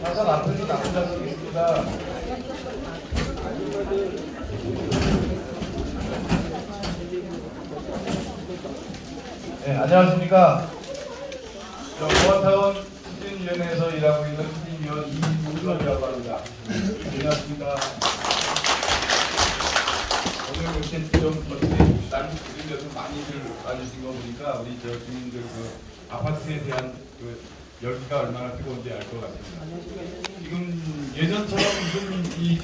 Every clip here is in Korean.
가서 남편이 나쁜 수 있습니다. 네, 안녕하십니까. 모아타운 추진위원회에서 일하고 있는 추진위원 이문선이라고 합니다. 안녕하십니까. 오늘 이렇게 좀 다른 주민들 많이들 와주신 거 보니까 우리 저 주민들 그 아파트에 대한 그 열기가 얼마나 뜨거운지 알 것 같습니다. 지금 예전처럼 무슨 이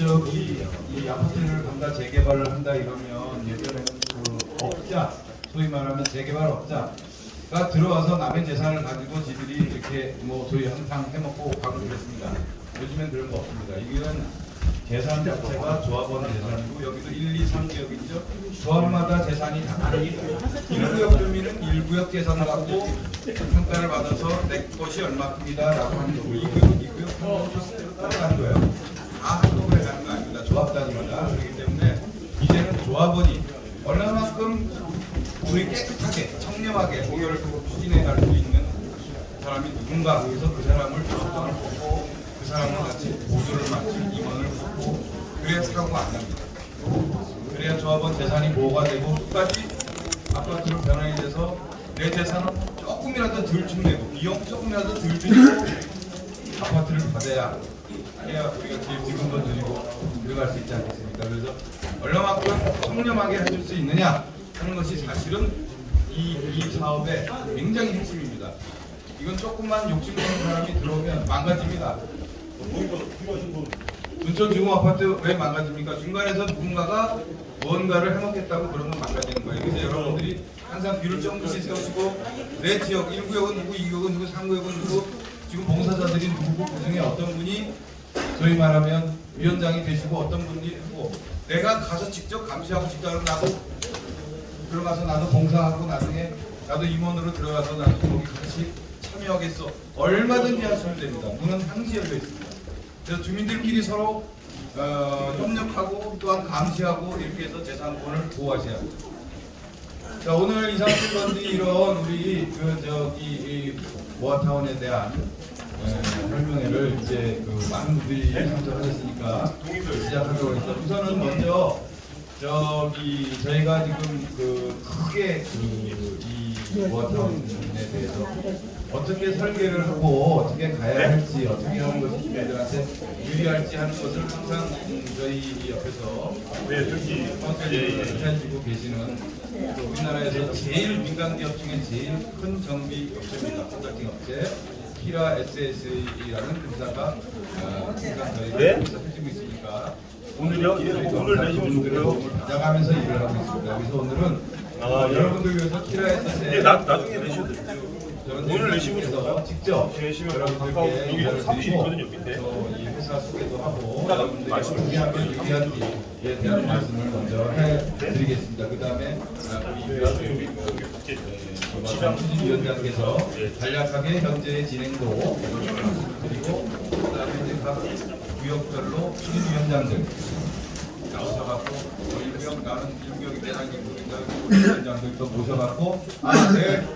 아파트를 갖다 재개발을 한다 이러면 예전에는 그 업자, 소위 말하면 재개발 업자가 들어와서 남의 재산을 가지고 지들이 이렇게 뭐 소위 항상 해먹고 가고 그랬습니다. 요즘엔 그런 거 없습니다. 이거는 재산 자체가 조합원 재산이고 여기도 1, 2, 3구역이죠. 조합마다 재산이 다 다릅니다. 1구역 주민은 1구역 재산을 갖고 평가를 받아서 내 것이 얼마큼이다 라고 하는 거고 2구역 따라가는 거예요. 다 한꺼번에 가는 거 아닙니다. 조합 단위마다. 그렇기 때문에 이제는 조합원이 얼마만큼 우리 깨끗하게 청렴하게 공여를 추진해 갈 수 있는 사람이 누군가 그래서 그 사람을 조합원을 보고 그 사람과 같이 보조를 맡을 임원을 받고 그래야 사고 안 납니다. 그래야 조합원 재산이 보호가 되고 끝까지 아파트로 변환이 돼서 내 재산은 조금이라도 덜 축내고 비용 조금이라도 덜 들이고 아파트를 받아야 해야 우리가 제일 지금도 드리고 들어갈 수 있지 않겠습니까? 그래서 얼마만큼 청렴하게 해줄 수 있느냐 하는 것이 사실은 이 사업의 굉장히 핵심입니다. 이건 조금만 욕심내는 사람이 들어오면 망가집니다. 둔촌중공아파트 왜 망가집니까? 중간에서 누군가가 무언가를 해먹겠다고 그런 건 망가지는 거예요. 그래서 여러분들이 항상 귀를 쫑긋이 세우시고 내 지역 1구역은 누구, 2구역은 누구, 3구역은 누구 지금 봉사자들이 누구고 그 중에 어떤 분이 소위 말하면 위원장이 되시고 어떤 분이 하고 내가 가서 직접 감시하고 싶다고 나도 들어가서 나도 봉사하고 나중에 나도 임원으로 들어가서 나도 거기 같이 참여하겠어. 얼마든지 하시면 됩니다. 문은 항시 열려 있습니다. 그래서 주민들끼리 서로 협력하고 또한 감시하고 이렇게 해서 재산권을 보호하셔야 합니다. 자, 오늘 2, 30번지 이런 우리 이 모아타운에 대한 설명회를 이제 많은 분들이 참석하셨으니까 시작하려고 했습니다. 우선은 먼저 저희가 지금 크게 이 모아타운에 대해서 어떻게 설계를 하고 어떻게 가야 할지 어떻게 하는 것이 주민들한테 유리할지 하는 것을 항상 저희 옆에서 컨설팅을 해주고 계시는 우리나라에서 제일 민간 기업 중에 제일 큰 정비 업체입니다. 컨설팅 업체 키라 SSA라는 회사가 항상 저희를 해주고 있으니까 오늘요? 오늘 내시면 도움을 받아가면서 일을 하고 있습니다. 그래서 오늘은 여러분들 위해서 키라 SSA 나중에 내셔도 돼요. 오늘 내시면 해서 직접 여러분들께 여기 사무실 있거든요 밑에. 이 회사 소개도 하고 여러분들이 어떻게 하면 유리한지에 대한 말씀을 먼저 해드리겠습니다. 그 다음에 우리 추진위원장께서 간략하게 현재의 진행도 그리고 그 다음에 이제 각 구역별로 추진위원장들 나오셔갖고 나는 1구역이 대장이고 위원장들도 모셔갖고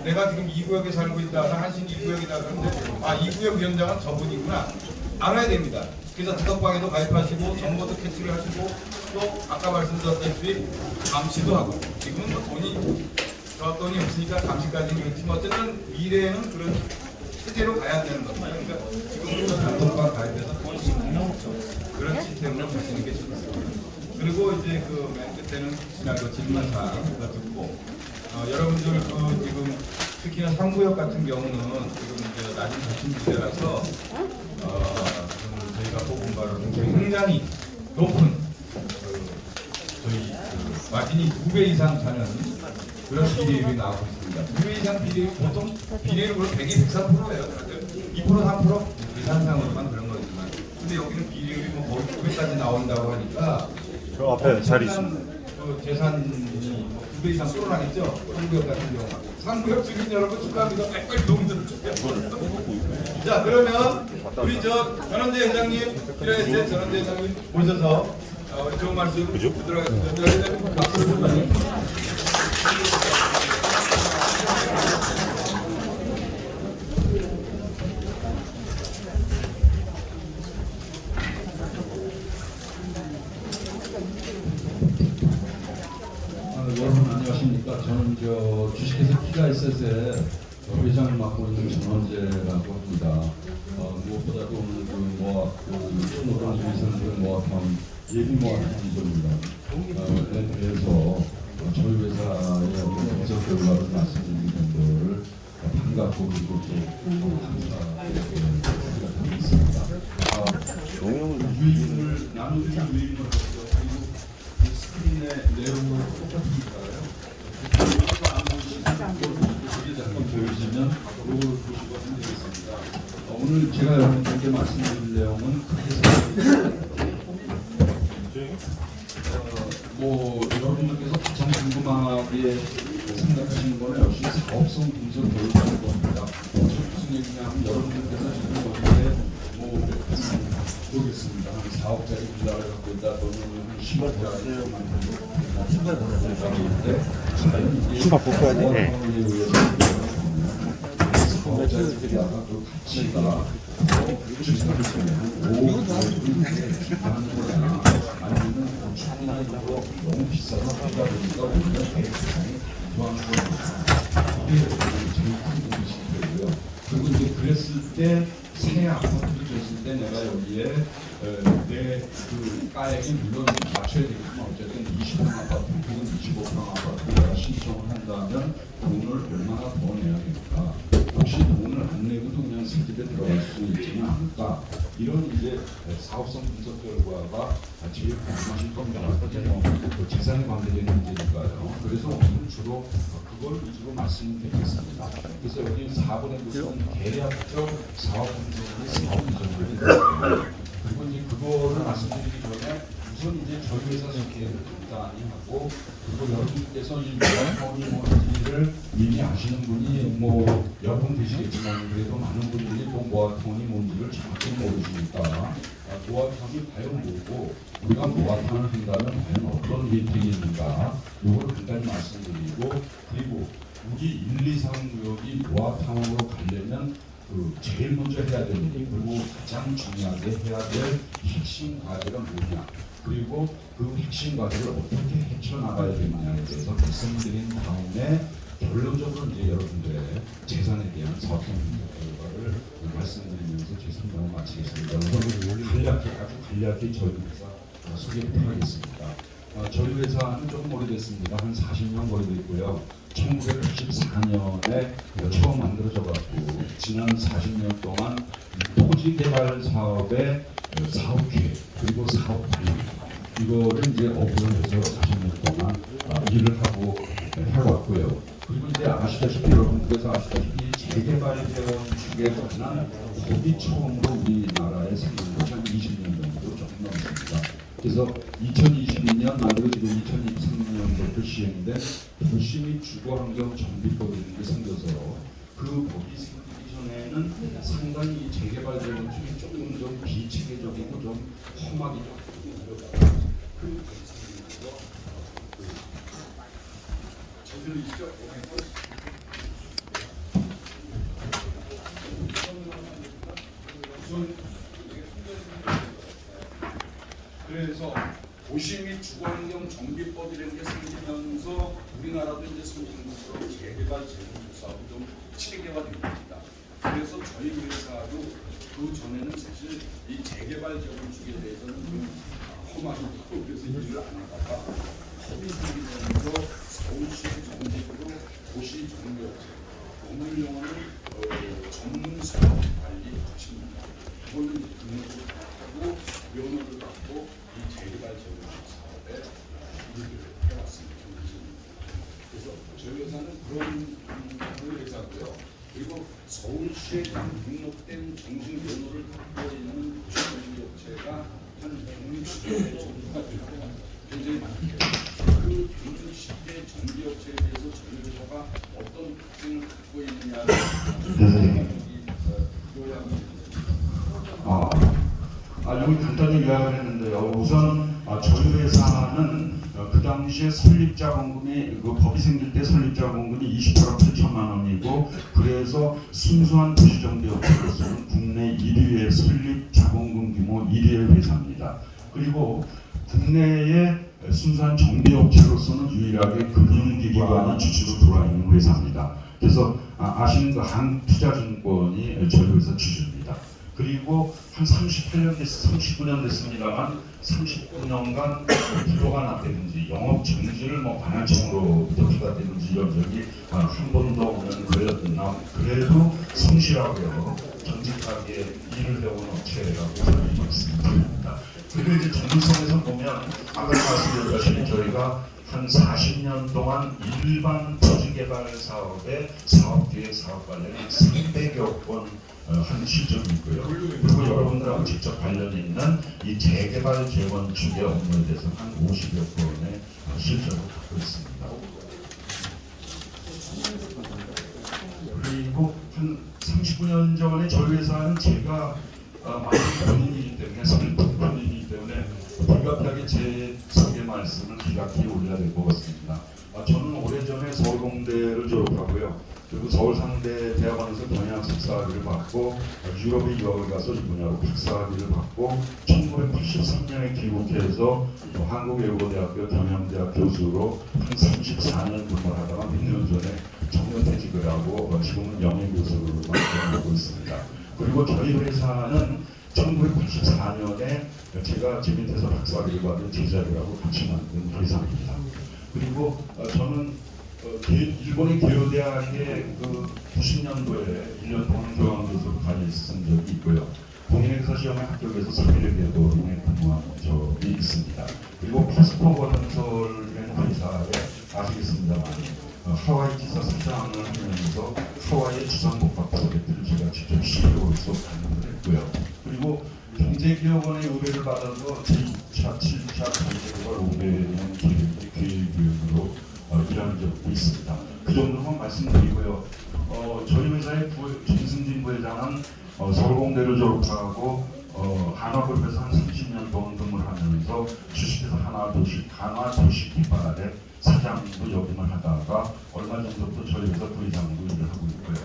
내가 지금 2구역에 살고 있다. 한신 2구역이다. 그런데 2구역 위원장은 저분이구나. 알아야 됩니다. 그래서 단톡방에도 가입하시고 정보도 캐치를 하시고 또 아까 말씀드렸다시피 감시도 하고 지금은 뭐 돈이 없으니까 감시까지는 그렇지만 어쨌든 미래에는 그런 세계로 가야 되는 겁니다. 그러니까 지금부터 단톡방 가입해서 이제 그 맨 끝에는 지난 그 질문 사항 듣고 여러분들 그 지금 특히나 상구역 같은 경우는 지금 이제 낮은 저층 부대라서 저희가 뽑은 바로는 굉장히 높은 저희 마진이 2배 이상 차는 그런 비례율이 나오고 있습니다. 2배 이상 비례율 보통 비례율은 100이 103%예요. 2% 3% 이상상으로만 그런 거지만 근데 여기는 비례율이 뭐 거의 9배까지 나온다고 하니까 저 앞에 자리 있습니다. 그 재산이 2배 이상 쏠아나겠죠? 상구역 같은 경우. 상구역 주민 여러분 축하합니다. 빨리 동들을 자 그러면 우리 저 전원재 회장님 필요했어요. 전원재 회장님 모셔서 우리 좋은 말씀 듣도록 하겠습니다. 박수를 좀 주세요. 여러분 안녕하십니까? 저는 주식회사 키가이셋의 회장을 맡고 있는 전원재라고 합니다. 무엇보다도 오늘 노란 위생을 모아탄 예비 모아탄 이전에 대해서 저희 회사의 분석 결과를 말씀드리는 점을 반갑고 그리고 또 감사드리겠습니다. 유인을 나누는 유인을 스크린의 내용을 똑같으니까요. 잠깐 보여주시면 이걸 보시고 하면 되겠습니다. 오늘 제가 여러분께 말씀드릴 내용은 여러분들께서 가장 궁금하게 생각하시는 거는 역시 사업성 분석 교육하는 겁니다. 무슨 얘기냐면 여러분들께서 지금 여기에 모르겠습니다. 한 4억짜리 빌라를 갖고 있다 또는 한 10억짜리 신발 벗어야 돼. 너무 비싸서 하다 보니까 우리가 대부분이 좋아하는 건 이게 제일 큰 문제고요. 그리고 이제 그랬을 때 새 아파트를 줬을 때 내가 여기에 내 그 가액이 물론 맞춰야 되겠지만 어쨌든 20평 아파트 혹은 25평 아파트 내가 신청을 한다면 돈을 얼마나 더 내야 될까? 혹시 돈을 안 내고도 그냥 새 집에 들어갈 수 있지는 않을까? 이런 이제 사업성 분석 결과가 제일 궁금하실 겁니다. 그 재산에 관계된 문제니까요. 그래서 오늘 주로 그걸 위주로 말씀드리겠습니다. 그래서 여기 4번에 보시면 계략적 사업 분석이 사업 이전을 있는데 그리고 이제 그거를 말씀드리기 전에 우선 이제 저희 회사 소개를 간단히 하고 그리고 여러분께서 이 모아타운이 뭔지를 이미 아시는 분이 몇 분 계시겠지만 그래도 많은 분들이 또 모아타운이 뭔지를 정확히 모르시니까 모아타운이 과연 뭐고 우리가 모아타운을 한다면 과연 어떤 혜택이 있는가 이걸 간단히 말씀드리고 그리고 우리 1, 2, 3구역이 모아타운으로 가려면 제일 먼저 해야 되는 게 그리고 가장 중요하게 해야 될 핵심 과제가 뭐냐 그리고 그 핵심 과제를 어떻게 헤쳐나가야 되느냐에 대해서 말씀드린 다음에 결론적으로 이제 여러분들의 재산에 대한 사업성 결과를 말씀드리면서 제 설명을 마치겠습니다. 아주 간략히 저희 회사 소개부터 하겠습니다. 저희 회사는 조금 오래됐습니다. 한 40년 오래됐고요. 1994년에 처음 만들어져 갖고 지난 40년 동안 토지 개발 사업의 사업 계획 그리고 사업 관리 이거를 이제 업으로 해서 40년 동안 일을 하고 해왔고요. 그리고 이제 아시다시피 여러분께서 아시다시피 재개발이 되어 축에 관한 법이 처음으로 우리나라에 생긴 것이 한 20년 정도 조금 넘습니다. 그래서 2022년 만들어지고 2023년부터 시행된 도시 및 주거환경 정비법이라는 게 생겨서 그 법이 생기기 전에는 상당히 재개발 재건축이 조금 좀 비체계적이고 좀 험하게 저들이시죠? 그래서 도시 및 주거환경 정비법이라는 게 생기면서 우리나라도 이제 선진국으로 재개발 재건축 사업이 좀 체계화된 겁니다. 그래서 저희 회사도 그 전에는 사실 이 재개발 재건축에 대해서는 좀 너무 많이 있고 그래서 일을 안 하다가 법이 생기면서 서울시 정식으로 도시 정비업체 오늘 용어는 전문 사업 관리 합치입니다. 그거는 등록을 하고 면허를 받고 이 재개발 재건축 사업에 일을 해왔습니다. 그래서 저희 회사는 그런 회사고요. 그리고 서울시에 등록된 정식 면허를 갖고 있는 도시정비업체가 한 160개 정도가 되고 굉장히 많은데요. 그 160개 정비업체에 대해서 저희 회사가 어떤 특징을 갖고 있느냐를 요약을 여기 간단히 요약을 했는데요. 우선 저희 회사는 그 당시에 설립자본금이 그 법이 생길 때 설립자본금이 28억 8천만 원이고 그래서 순수한 도시정비업체로서는 국내 1위의 설립자본금 규모 1위의 회사입니다. 그리고 국내의 순수한 정비업체로서는 유일하게 금융기관이 주주로 들어와 있는 회사입니다. 그래서 아시는 그 한투자증권이 저희 회사 주주입니다. 그리고 한 39년 됐습니다만 39년간 부도가 났다든지 영업 정지를 관할청으로부터 받았다든지 여전히 한 번도 없는 그래도 성실하게 정직하게 일을 해온 업체라고 저는 말씀드립니다. 그리고 이제 전문성에서 보면 아까 말씀드렸다시피 저희가 한 40년 동안 일반 토지개발 사업에 사업계획 사업 관련이 300여 건 한 실적이 있고요. 그리고 여러분들하고 직접 관련이 있는 이 재개발 재건축의 업무에 대해서 한 50여 건의 실적을 갖고 있습니다. 그리고 한 39년 전에 저희 회사는 제가 많은 본인이기 때문에 본인이기 때문에 불가피하게 제 소개 말씀을 기각히 올려야 될 것 같습니다. 저는 오래전에 서울공대를 졸업하고요. 그리고 서울상대 대학원에서 경영 석사학위를 받고 유럽에 유학을 가서 이 분야로 박사학위를 받고 1983년에 귀국해서 한국외국어대학교 경영대학 교수로 한 34년 근무를 하다가 몇 년 전에 정년퇴직을 하고 지금은 명예교수로만 근무하고 있습니다. 그리고 저희 회사는 1984년에 제가 제 밑에서 박사학위를 받은 제자들하고 같이 만든 회사입니다. 그리고 저는 일본의 교요대학에 그 90년도에 1년 동안 교환교수로 다녔던 적이 있고요. 공인회계사 시험에 합격해서 3일에 도중에 근무한 적이 있습니다. 그리고 파스포 건설이라는 회사에 아시겠습니다만 하와이 지사 사장을 하면서 하와이의 주상복합 프로젝트를 제가 직접 CEO로서 관여를 했고요. 그리고 경제기업원의 의뢰를 받아서 제2차, 7차 경제개발 500년 계획교육으로 일하는 적도 있습니다. 그 정도만 말씀드리고요. 저희 회사의 정승진 부회장은 서울공대를 졸업하고 한화그룹에서 한 30년 동안 근무를 하면서 주식회사 한화도시개발의 사장도 역임을 하다가 얼마 전부터 저희 회사 부회장으로 일을 하고 있고요.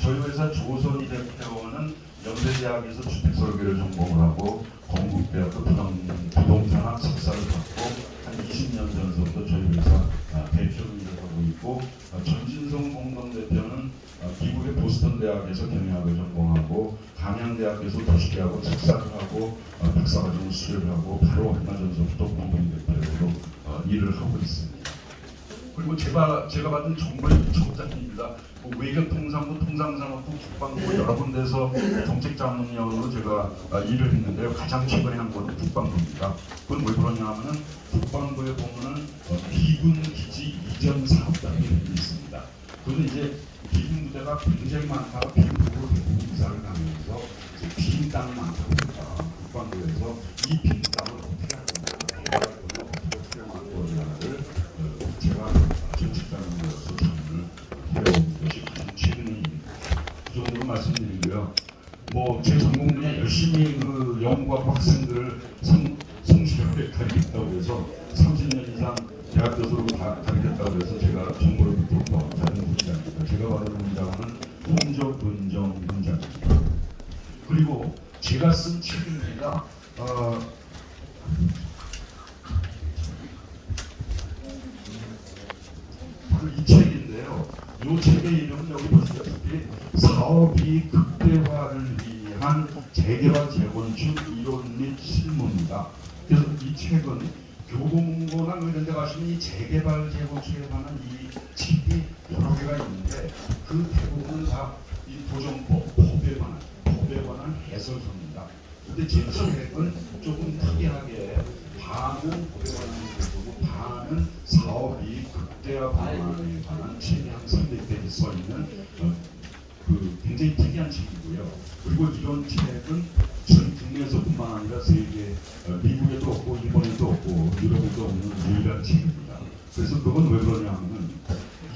저희 회사 조선희 대표는 연세대학에서 주택설계를 전공을 하고 건국대학교 부동산학 석사를 받고 한 20년 전부터 저희 회사 대표로 일을 하고 있고 전진성 공동대표는 미국의 보스턴 대학에서 경영학을 전공하고 강양대학에서 도시계약을 석사를 하고 박사과정을 수료를 하고 바로 얼마 전부터 공동대표로 일을 하고 있습니다. 그리고 제가 받은 정보의 부총장입니다. 외교통상부, 통상산업부, 국방부 여러 군데서 정책자문위원으로 제가 일을 했는데요. 가장 최근에 한 거는 국방부입니다. 그건 왜 그러냐면은 국방부에 보면은 미군 기지 이전 사업단이 있습니다. 그는 이제 미군 부대가 굉장히 많다가 미국으로 대부분 이사를 가면서 빈 땅이 많다 보니까 국방부에서 이 빈 땅을 어떻게 할 거냐, 개발할 거냐, 어떻게 활용할 거냐를 제가 정책자문으로서 자문을 해온 것이 가장 최근입니다. 그 정도로 말씀드리고요. 제 전공 분야 열심히 그 연구하고 학생들을 성실하게 가르쳤다고 해서 30년 이상 대학 교수로 가르쳤다고 해서 제가 정보를 듣도록 다른 문장입니다. 제가 받은 문장은 홍적분정 문장입니다. 그리고 제가 쓴 책입니다. 이 책인데요. 이 책의 이름은 여기 보시다시피 사업이 극대화를 위한 재개발 재건축 이론 및 실무입니다. 그래서 이 책은 교보문고나 뭐 이런 데 가시면 이 재개발 재건축에 관한 이 책이 여러 개가 있는데 그 대부분은 다 이 도정법, 법에 관한 해설서입니다. 근데 제 책은 조금 특이하게 반은 법에 관한 거고 반은 사업이 극대화 방안에 관한 책이 한 300페이지 써 있는 그 굉장히 특이한 책이고요. 그리고 이런 책은 전 국내에서뿐만 아니라 세계 미국에도 없고 일본에도 없고 유럽에도 없는 유일한 책입니다. 그래서 그건 왜 그러냐면은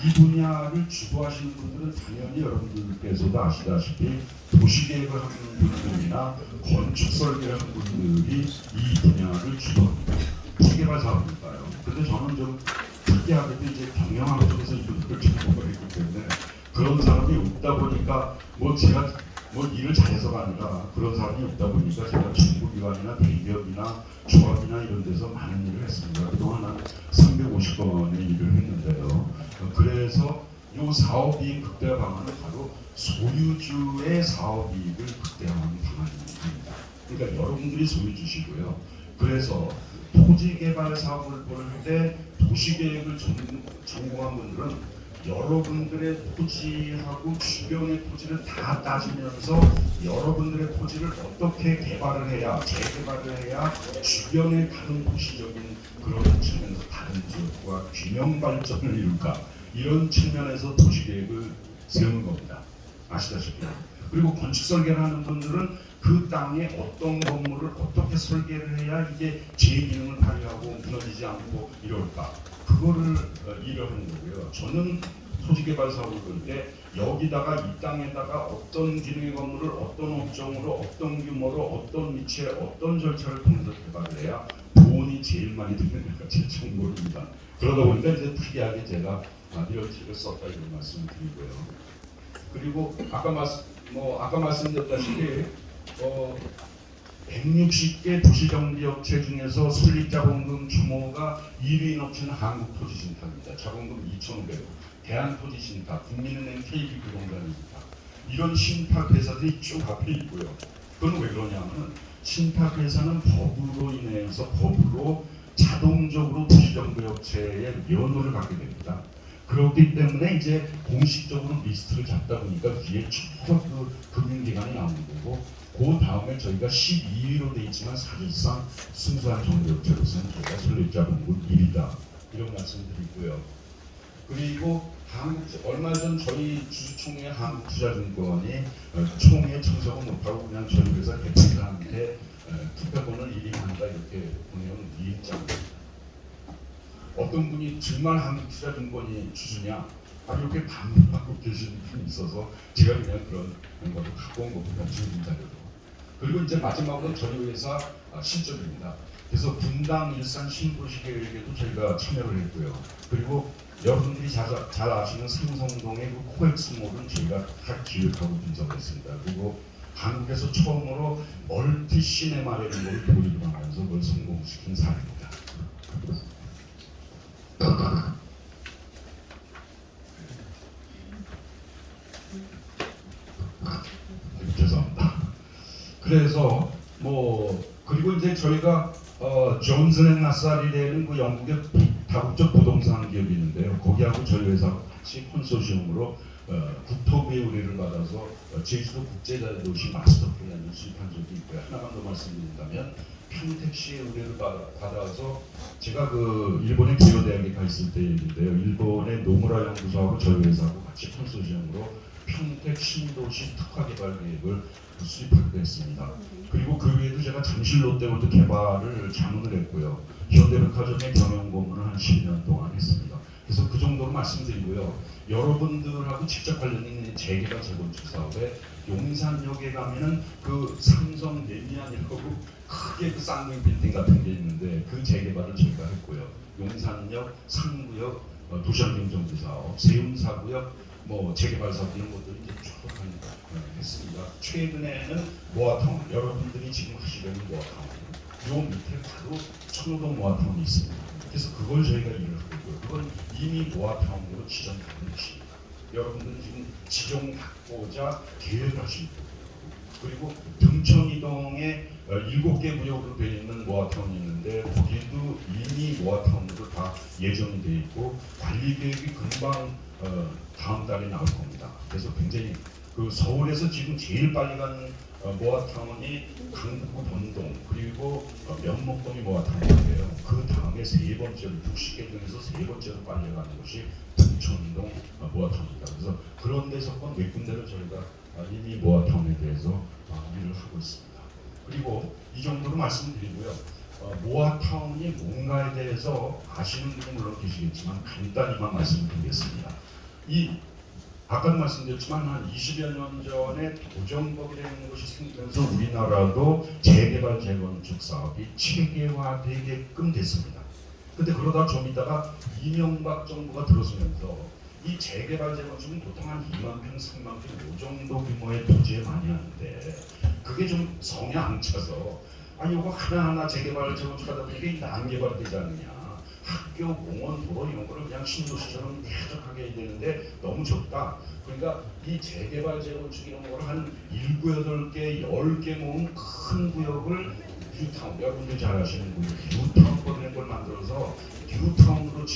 이 분야를 주도하시는 분들은 당연히 여러분들께서도 아시다시피 도시계획을 하는 분들이나 건축 설계를 하는 분들이 이 분야를 주도합니다. 도시개발 사업이니까요. 근데 저는 좀 특이하게도 이제 경영학 쪽에서 이분들을 전공을 했기 때문에 그런 사람이 없다 보니까 뭐 제가 뭐 일을 잘해서가 아니라 그런 사람이 없다 보니까 제가 정부기관이나 대기업이나 조합이나 이런 데서 많은 일을 했습니다. 그동안 한 350건의 일을 했는데요. 그래서 이 사업이익 극대화 방안은 바로 소유주의 사업이익을 극대화하는 방안입니다. 그러니까 여러분들이 소유주시고요. 그래서 토지개발 사업을 볼 때 도시계획을 전공한 분들은 여러분들의 토지하고 주변의 토지를 다 따지면서 여러분들의 토지를 어떻게 개발을 해야 재개발을 해야 주변의 다른 도시적인 그런 측면에서 다른 지역과 균형 발전을 이룰까 이런 측면에서 도시계획을 세우는 겁니다. 아시다시피. 그리고 건축 설계를 하는 분들은 그 땅에 어떤 건물을 어떻게 설계를 해야 이게 제 기능을 발휘하고 무너지지 않고 이럴까 그거를 일하는 거고요. 저는 토지개발 사업을 볼 때 여기다가 이 땅에다가 어떤 기능의 건물을 어떤 업종으로 어떤 규모로 어떤 위치에 어떤 절차를 통해서 개발을 해야 돈이 제일 많이 드는가 제 정보입니다. 그러다 보니까 이제 특이하게 제가 이런 책을 썼다 이런 말씀을 드리고요. 그리고 아까 말씀드렸다시피 160개 도시정비업체 중에서 설립자본금 규모가 1위인 업체는 한국토지신탁입니다. 자본금 2,500억. 대한토지신탁, 국민은행 KB금융단입니다. 이런 신탁회사들이 쭉 앞에 있고요. 그건 왜 그러냐면 신탁회사는 법으로 인해서 법으로 자동적으로 도시정비업체의 면허를 갖게 됩니다. 그렇기 때문에 이제 공식적으로 리스트를 잡다 보니까 뒤에 쭉 그 금융기관이 나오는 거고 그 다음에 저희가 12위로 돼 있지만 사실상 순수한 정비업체로서는 저희가 설립자본금 1위다 이런 말씀드리고요. 그리고 얼마 전 저희 주주총회 한국투자증권이 총회 참석을 못하고 그냥 저희 회사 대표님한테 투표권을 1위 한다 이렇게 보내온 이입장입니다. 어떤 분이 정말 한국투자증권이 주주냐 이렇게 반문하고 계시는 분이 있어서 제가 그냥 그런 거를 갖고 온 겁니다. 증인 자료로. 그리고 이제 마지막으로 저희 회사 실적입니다. 그래서 분당 일산 신도시계획에도 저희가 참여를 했고요. 그리고 여러분들이 잘 아시는 삼성동의 그 코엑스몰은 저희가 다 기획하고 분석을 했습니다. 그리고 한국에서 처음으로 멀티 시네마라는 걸 도입을 하면서 그걸 성공시킨 사례입니다. 죄송합니다. 그래서 그리고 이제 저희가 존슨앤나사리라는 그 영국의 다국적 부동산 기업이 있는데요. 거기하고 저희 회사하고 같이 콘소시엄으로 국토부의 의뢰를 받아서 제주도 국제도시 마스터 플랜을 수립한 적이 있고요. 하나만 더 말씀드린다면 평택시의 의뢰를 받아서 제가 그 일본의 기요대학에 가 있을 때 얘기인데요. 일본의 노무라 연구소하고 저희 회사하고 같이 콘소시엄으로 평택 신도시 특화개발 계획을 수립하기도 했습니다. 그리고 그 외에도 제가 잠실 롯데월드 개발을 자문을 했고요. 현대백화점의 경영 고문을 한 12년 동안 했습니다. 그래서 그 정도로 말씀드리고요. 여러분들하고 직접 관련 있는 재개발 재건축 사업에 용산역에 가면은 그 삼성 레미안이라고 크게 그 쌍둥이 빌딩 같은 게 있는데 그 재개발을 저희가 했고요. 용산역, 상구역, 도시환경정비 사업, 세운사구역, 재개발 사업 이런 것들이 이제 쭉 했습니다. 최근에는 모아타운, 여러분들이 지금 하시려는 모아타운, 요 밑에 바로 천호동 모아타운이 있습니다. 그래서 그걸 저희가 일을 하고 있고요. 그건 이미 모아타운으로 지정받은 것입니다. 여러분들은 지금 지정받고자 계획하시는 거고요. 그리고 등촌이동에 7개 구역으로 되어 있는 모아타운이 있는데 거기도 이미 모아타운으로 다 예정이 되어 있고 관리 계획이 금방 다음 달에 나올 겁니다. 그래서 굉장히 그 서울에서 지금 제일 빨리 가는 모아타운이 강북구 본동 그리고 면목동이 모아타운인데요. 그 다음에 세 번째로 60개 중에서 세 번째로 빨리 가는 것이 등촌동 모아타운입니다. 그래서 그런 데서 몇 군데를 저희가 이미 모아타운에 대해서 일을 하고 있습니다. 그리고 이 정도로 말씀드리고요. 모아타운이 뭔가에 대해서 아시는 분은 물론 계시겠지만 간단히만 말씀드리겠습니다. 아까도 말씀드렸지만 한 20여 년 전에 도정법이라는 것이 생기면서 우리나라도 재개발 재건축 사업이 체계화되게끔 됐습니다. 근데 그러다 좀 있다가 이명박 정부가 들어서면서 이 재개발 재건축은 보통 한 2만 평, 3만 평 이 정도 규모의 토지에 많이 하는데 그게 좀 성에 안 차서 이거 하나하나 재개발 재건축하다 보니까 이게 난개발되지 않느냐. 학교, 공원, 도로 이런 거를 그냥 신도시처럼 쾌적하게 해야 되는데 너무 적다. 그러니까 이 재개발 재건축 이런 거를 한 7, 8개, 10개 모은 큰 구역을 뉴타운, 여러분들 잘 아시는 구역, 뉴타운이라는 걸 만들어서 뉴타운으로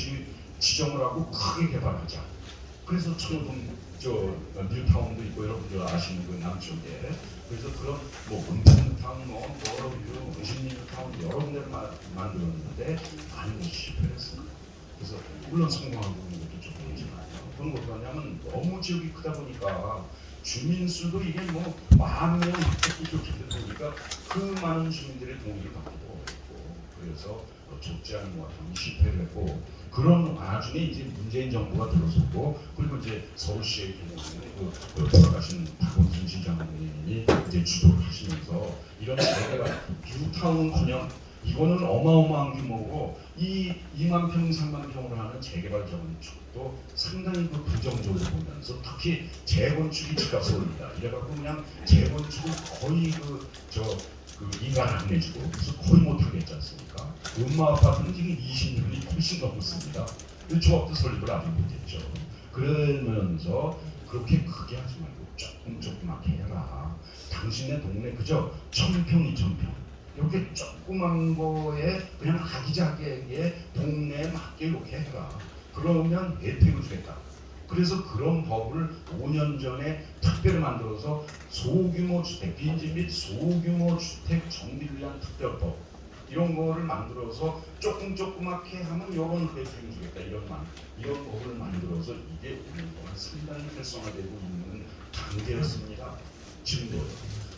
지정을 하고 크게 개발하자. 그래서 청동 뉴타운도 있고 여러분들 아시는 그 남쪽에 그래서 그런 은평타운, 버러뷰, 의심리타운 여러 군데를 만들었는데 많은 것이 실패했습니다. 그래서 물론 성공하고 있는 것도 조금 있지만 그건 어떻게 하냐면 너무 지역이 크다 보니까 주민 수도 이게 10,000명 이렇게 되다 보니까 그 많은 주민들의 동의를 받기도 어렵고 그래서 좁지 않은 모아타운이 실패를 했고 그런 와중에 이제 문재인 정부가 들어섰고 그리고 이제 서울시의 경우에는 돌아가신 박원순 시장님이 이제 주도를 하시면서 이런 재개발 뉴타운은커녕 이거는 어마어마한 규모고 이 2만 평, 3만 평으로 하는 재개발 재건축도 상당히 부정적으로 보면서 특히 재건축이 집값을 올린다. 이래갖고 그냥 재건축을 거의 인간 안 내주고 그래서 거의 못하겠지 않습니까? 음마 아파트는 지금 20년이 훨씬 넘었습니다. 조합도 설립을 아직 못했죠. 그러면서 그렇게 크게 하지 말고 조금하게 해라. 당신네 동네 그저 1,000평, 2,000평 이렇게 조그만 거에 그냥 아기자기하게 동네에 맞게 이렇게 해라. 그러면 혜택을 주겠다. 그래서 그런 법을 5년 전에 특별히 만들어서 소규모 주택, 빈집 및 소규모 주택 정비를 위한 특별법 이런 거를 만들어서 조그맣게 하면 이런 혜택을 주겠다. 이런 법을 만들어서 이게 오는 동안 상당히 활성화되고 있는 단계였습니다. 지금도.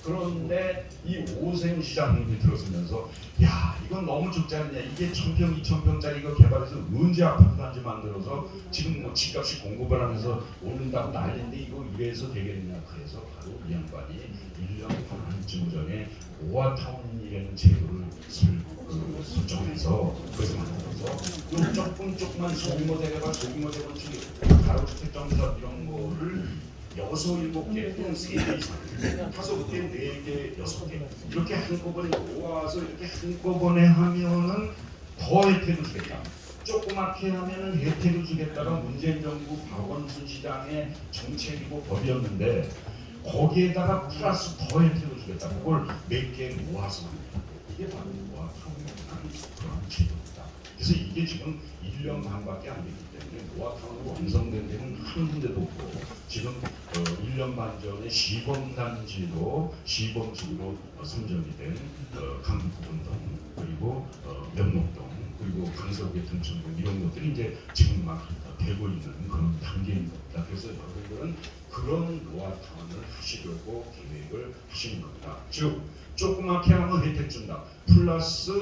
그런데 이 오세훈 시장님이 들어서면서 이건 너무 적지 않냐. 이게 1,000평, 2,000평짜리 이거 개발해서 언제 아파트 단지 만들어서 지금 집값이 공급을 하면서 오른다고 난리인데 이거 이래서 되겠느냐. 그래서 바로 이 양반이 1년 반쯤 전에 모아타운이라는 제도를 설정해서 그래서 만들어서 조금만 소규모 재개발, 소규모 재건축, 가로주택 정비사업 이런 거를 6, 7개 또는 3개 이상 5개, 4개, 6개 이렇게 한꺼번에 모아서 이렇게 한꺼번에 하면은 더 혜택을 주겠다. 조그맣게 하면은 혜택을 주겠다가 문재인 정부 박원순 시장의 정책이고 법이었는데 거기에다가 플러스 더 혜택을 주겠다. 그걸 몇 개 모아서 합니다. 이게 바로 모아타운이라는 그런 제도입니다. 그래서 이게 지금 1년 반밖에 안 됐기 때문에 모아타운으로 완성된 데는 한 군데도 없고 지금 1년 반 전에 시범단지로 선정이 된 강북분동 그리고 면목동 그리고 강서구의 등촌동 이런 것들이 이제 지금 막 되고 있는 그런 단계인 겁니다. 그래서 여러분들은 그런 모아타운을 하시려고 계획을 하시는 겁니다. 즉 조그맣게 하면 혜택 준다. 플러스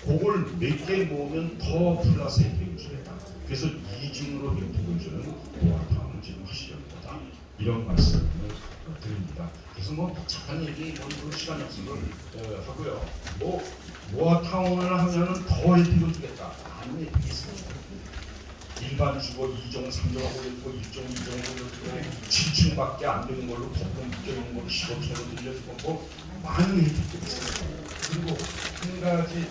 그걸 몇 개 모으면 더 플러스 혜택을 주겠다. 그래서 이중으로 혜택을 주는 모아타운을 지금 하시려는 거다. 이런 말씀을 드립니다. 그래서 복잡한 얘기 시간이 없으면 하고요. 모아타운을 하면은 더 혜택을 주겠다. 아무 혜택이 있습니다. 일반 주거 2종, 3종하고 있고 1종, 2종하고 있고 7층밖에 안 되는 걸로 법금 묶여있는 걸로 15,000원 들려주고 많은 혜택들이 있습니다. 그리고 한 가지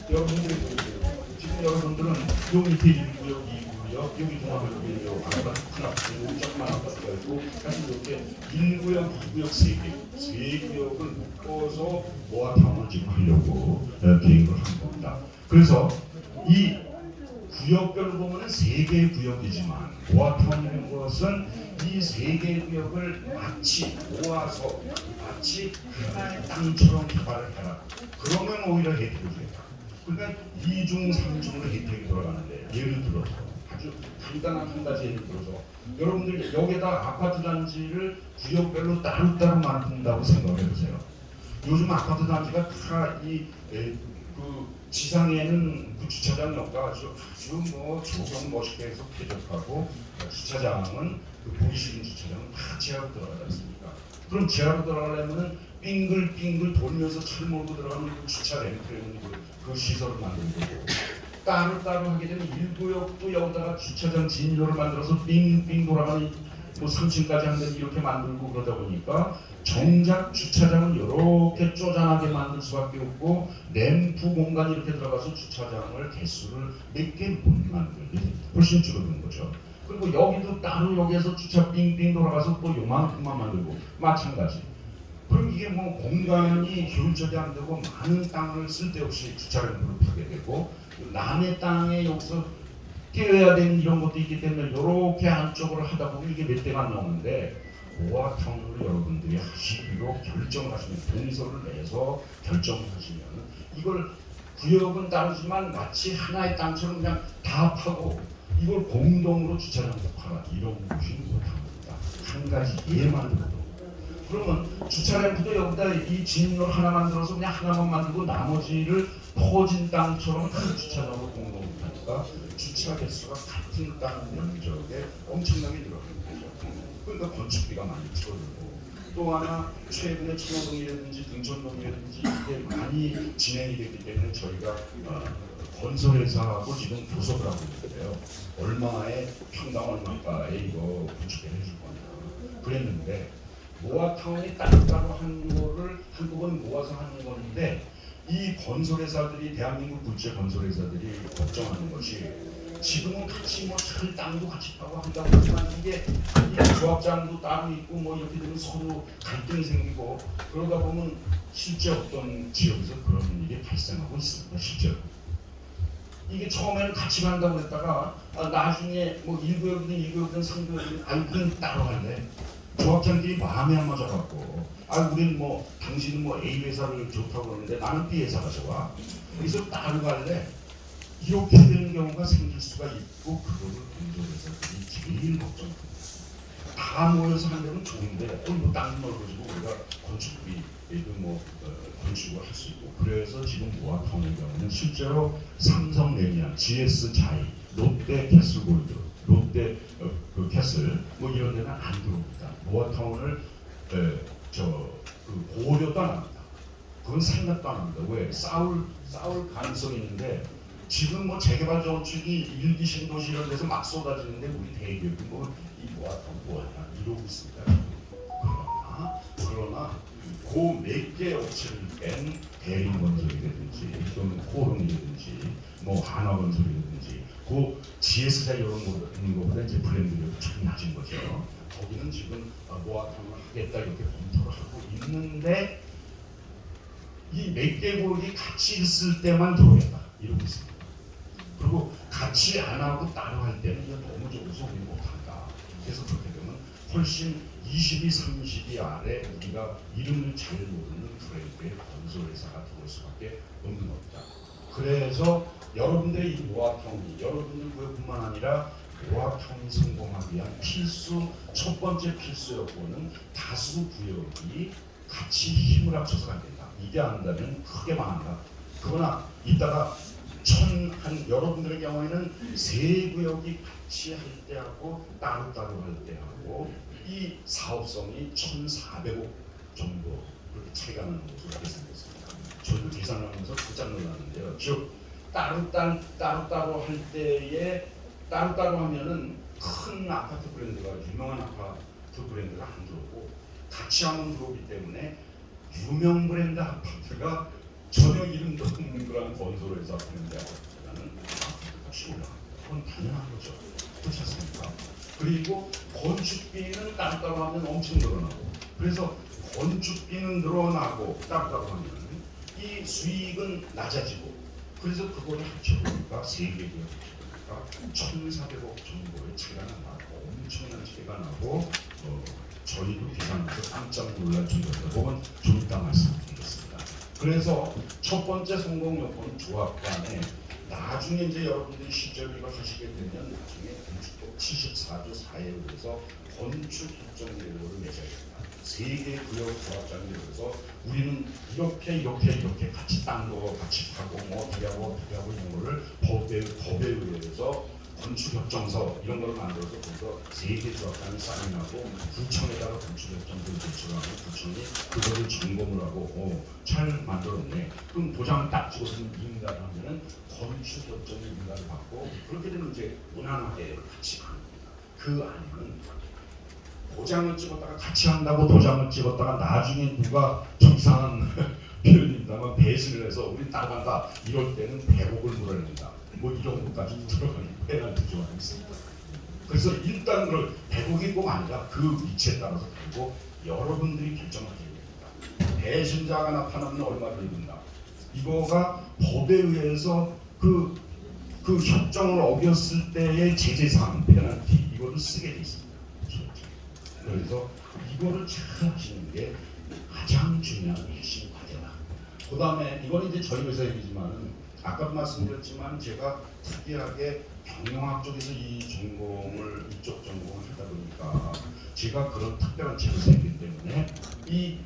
여러분들이 보세요. 지금 여러분들은 요 밑에 1구역, 2구역, 여기 동아벨구역, 아파트 큰 아파트, 조그만 아파트가 있고 사실 이렇게 1구역, 2구역, 3구역을 묶어서 모아타운을 지금 하려고 계획을 한 겁니다. 그래서 이 구역별로 보면 3개의 구역이지만 모아타운이라는 것은 이 3개의 구역을 마치 모아서 마치 하나의 땅처럼 개발을 해라. 그러면 오히려 혜택이 되다. 그러니까 2중, 3중으로 혜택이 돌아가는데 예를 들어서 아주 간단한 한 가지 예를 들어서 여러분들 여기다 아파트 단지를 구역별로 따로따로 만든다고 생각해 보세요. 요즘 아파트 단지가 다 그 지상에는 그 주차장 역과 아주 뭐 조경 멋있게 해서 쾌적하고 주차장은 그 보이시는 주차장은 다 지하로 들어가지 않습니까? 그럼 지하로 들어가려면은 빙글빙글 돌면서 철 몰고 들어가는 그 주차 램프라는 그 시설을 만들고 따로따로 하게 되면 1구역도 여기다가 주차장 진로를 만들어서 빙빙 돌아가는 뭐 3층까지 하는데 이렇게 만들고 그러다 보니까 정작 주차장은 이렇게 쪼잔하게 만들 수밖에 없고 램프 공간이 이렇게 들어가서 주차장을 개수를 몇 개 못 만들게 훨씬 줄어든 거죠. 그리고 여기도 따로 여기에서 주차 빙빙 돌아가서 또 요만큼만 만들고 마찬가지. 그럼 이게 뭐 공간이 효율적이 안 되고 많은 땅을 쓸데없이 주차 램프를 파게 되고 남의 땅에 여기서 떼어야 되는 이런 것도 있기 때문에 이렇게 안쪽으로 하다 보면 이게 몇 대가 안 나오는데 모아타운으로 여러분들이 하시기로 결정을 하시면 동의서를 내서 결정을 하시면 이걸 구역은 다르지만 마치 하나의 땅처럼 그냥 다 파고 이걸 공동으로 주차장도 팔아 이런 것이 모아타운입니다. 한 가지 예만 들어도 그러면 주차 램프도 여기다 이 진로 하나 만들어서 그냥 하나만 만들고 나머지를 퍼진 땅처럼 큰 주차장으로 공동으로 하니까 주차 개수가 같은 땅 면적에 엄청나게 늘어나는 거죠. 그러니까 건축비가 많이 줄어들고 또 하나 최근에 청호동이라든지 등촌동이라든지 이게 많이 진행이 됐기 때문에 저희가 건설회사하고 지금 교섭을 하고 있는데요. 얼마에 평당 얼마가에 이거 구축해 줄 거냐 그랬는데 모아타운이 따로따로 한 거를 한국은 모아서 하는 건데 이 건설회사들이 대한민국 국제 건설회사들이 걱정하는 것이 지금은 같이 뭐 철 땅도 같이 파고 한다고 하지만 이게 이 조합장도 따로 있고 뭐 이렇게 되면 서로 갈등이 생기고 그러다 보면 실제 어떤 지역에서 그런 일이 발생하고 있습니다. 실제로. 이게 처음에는 같이 간다고 했다가 나중에 뭐 1구역이든 2구역이든 3구역이든 그건 따로 할래. 조합장들이 마음에 안 맞아갖고 우리는 뭐 당신은 뭐 A 회사를 좋다고 그러는데 나는 B 회사가 좋아. 그래서 따로 갈래. 이렇게 되는 경우가 생길 수가 있고 그거를 건설회사들이 제일 걱정합니다. 다 모여서 하면 좋은데 뭐 땅 넓어지고 우리가 건축비도 뭐 건축을 할 수 있고 그래서 지금 모아타운의 경우는 실제로 삼성 레미안, GS 자이, 롯데 캐슬골드, 롯데 그 캐슬 뭐 이런 데는 안 들어옵니다. 모아타운을 그 고려도 안 합니다. 그건 생각도 안 합니다. 왜? 싸울 가능성이 있는데 지금 뭐 재개발 정책이 일기 신도시 이런 데서 막 쏟아지는데 우리 대기업이 뭐이 모아타운 뭐하냐 이러고 있습니다. 그러나 그 몇 개 업체를 뺀 대림건설이라든지 또는 코롱이라든지 뭐 한화건설이라든지 그 GS가 이런 거 있는 것보다 이제 브랜드력이 조금 낮은 거죠. 거기는 지금 모아타운을 하겠다 이렇게 검토를 하고 있는데 이 몇 개 고객이 같이 있을 때만 들어오겠다 이러고 있습니다. 그리고 같이 안 하고 따로 할 때는 이게 너무 적어서 우리 못한다. 그래서 그렇게 되면 훨씬 22, 30위 아래 우리가 이름을 잘 모르는 브랜드의 건설회사가 들어올 수밖에 없는 겁니다. 그래서 여러분들의 이 모아타운이 여러분들 구역뿐만 아니라 모아타운이 성공하기 위한 첫 번째 필수 요건은 다수 구역이 같이 힘을 합쳐서 가야 된다. 이게 안 된다면 크게 망한다. 그러나 이따가 여러분들의 경우에는 3구역이 같이 할 때하고 따로따로 할 때하고 이 사업성이 1,400억 정도 그렇게 차이가 나는 것으로 계산됐습니다. 저희도 계산하면서 깜짝 놀랐는데요. 즉 따로따로 할 때에 따로따로 하면은 큰 아파트 브랜드가 유명한 아파트 브랜드가 안 들어오고 같이 하면 들어오기 때문에 유명 브랜드 아파트가 전혀 이름도 없는 그런 건설회사 브랜드 아파트라는 아파트가 값이 올라갑니다. 그건 당연한 거죠. 그렇지 않습니까? 그리고 건축비는 따로따로 하면 엄청 늘어나고, 그래서 건축비는 늘어나고 따로따로 하면 이 수익은 낮아지고, 그래서 그거를 합쳐보니까 세계 기업이니까 1,400억 정도의 차이가 나고 엄청난 차이가 나고 저희도 계산해서 깜짝 놀랄 정도입니다. 그건 좀 이따 말씀드리겠습니다. 그래서 첫 번째 성공 요건은 조합 간에 나중에 이제 여러분들이 실제로 이걸 하시게 되면 나중에 건축법 74조 4에 의해서 건축 협정계획을 맺어야 됩니다. 세 개의 구역 조합장에 의해서 우리는 이렇게 같이 딴 거 같이 하고 뭐 어떻게 하고 이런 거를 법에 의해서 건축협정서 이런 걸 만들어서 거기서 세개 조합장이 사인하고 구청에다가 건축협정서를 제출하고 구청이 그거를 점검을 하고 잘 만들었네. 그럼 도장 딱 찍어서 인가를 하면은 건축협정의 인가를 받고, 그렇게 되면 이제 무난하게 같이 가는 겁니다. 그 아니면 도장을 찍었다가 같이 한다고 도장을 찍었다가 나중에 누가 좀 이상한 표현입니다만 배신을 해서 우리 따라간다 이럴 때는 100억을 물어낸다 뭐 이런 것까지 들어가는 페널티 조항이 있습니다. 그래서 일단 그걸 100억이 꼭 아니라 그 위치에 따라서 그리고 여러분들이 결정하게 됩니다. 배신자가 나타나면 얼마를 입는다. 이거가 법에 의해서 그 협정을 어겼을 때의 제재사항 페널티 이거를 쓰게 돼 있습니다. 그래서 이거를 잘 하시는 게 가장 중요한 핵심 과제다. 그 다음에 이건 이제 저희 회사 얘기지만은 아까도 말씀드렸지만 제가 특이하게 경영학 쪽에서 이쪽 전공을 하다 보니까 제가 그런 특별한 책을 썼기 때문에 이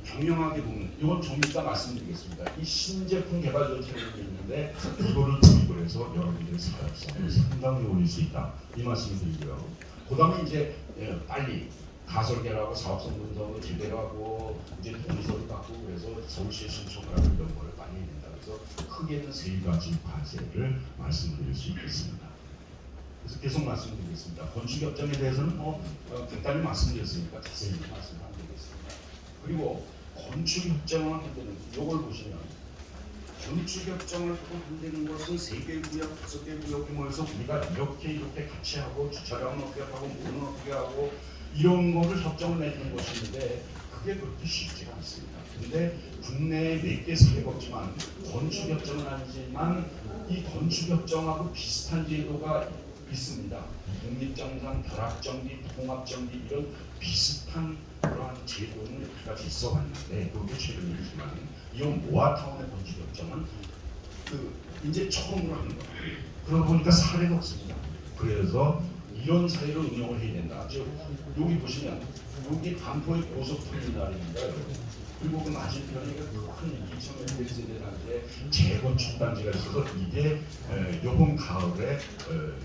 경영학의 부분 이건 좀 이따 말씀드리겠습니다. 이 신제품 개발 정책이 있는데 이거를 도입을 해서 여러분들의 사업성을 상당히 올릴 수 있다 이 말씀을 드리고요. 그 다음에 이제 빨리 가설계라고 사업성 분석을 제대로 하고 이제 동의서를 받고 그래서 서울시에 신청을 하고 이런 거를 빨리 해야 된다. 그래서 크게는 세 가지 과제를 말씀드릴 수 있겠습니다. 그래서 계속 말씀드리겠습니다. 건축협정에 대해서는 간단히 말씀드렸으니까 자세히 말씀 안 드리겠습니다. 그리고 건축협정을 한다는 이걸 보시면 건축협정을 한다는 것은 3개 구역, 5개 구역이 모여서 우리가 이렇게 같이 하고 주차장은 어떻게 하고 뭐는 어떻게 하고 이런 거를 협정을 맺는 것인데 그게 그렇게 쉽지가 않습니다. 근데 국내에 몇 개 사례가 없지만 건축협정은 아니지만 이 건축협정하고 비슷한 제도가 있습니다. 독립정산, 벼락정비, 통합정비 이런 비슷한 그러한 제도는 여기까지 있어 봤는데 그게 최근이지만 이건 모아타운의 건축협정은 이제 처음으로 하는 거예요. 그러다 보니까 사례가 없습니다. 그래서 이런 사례로 운영을 해야 된다. 즉 여기 보시면 여기 반포의 고속터미널입니다. 그리고 그 맞은편에 큰 2,000m 재건축 단지가 있어서 이게 이번 가을에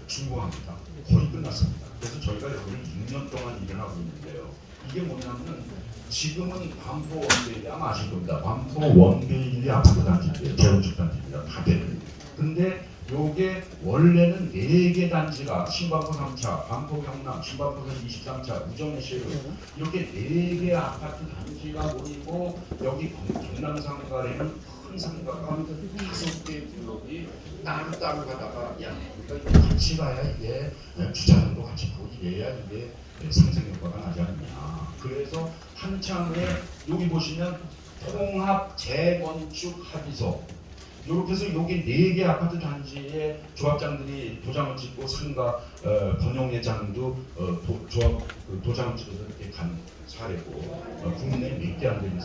준공합니다. 거의 끝났습니다. 그래서 저희가 여기를 6년 동안 일을 하고 있는데요. 이게 뭐냐면 지금은 반포 원베일리 아마 아실 겁니다. 반포 원베일리 아파트 단지인데요. 재건축 단지입니다. 다들. 근데 요게 원래는 4개 단지가 신반포 3차, 반포 경남, 신반포 23차, 우정의 시로 이렇게 4개 아파트 단지가 모이고 여기 경남 상가에는 큰 상가가 5개 블록이 따로따로 가다가 그러니까 같이 가야 이게 주차장도 같이 가고 이래야 이게 상생 효과가 나지 않느냐. 그래서 한참에 여기 보시면 통합 재건축 합의서 이렇게 해서 여기 4개 아파트 단지에 조합장들이 도장을 찍고 상가 번영회장도 도장을 찍어서 이렇게 간 사례고 국내 몇 개 안 되는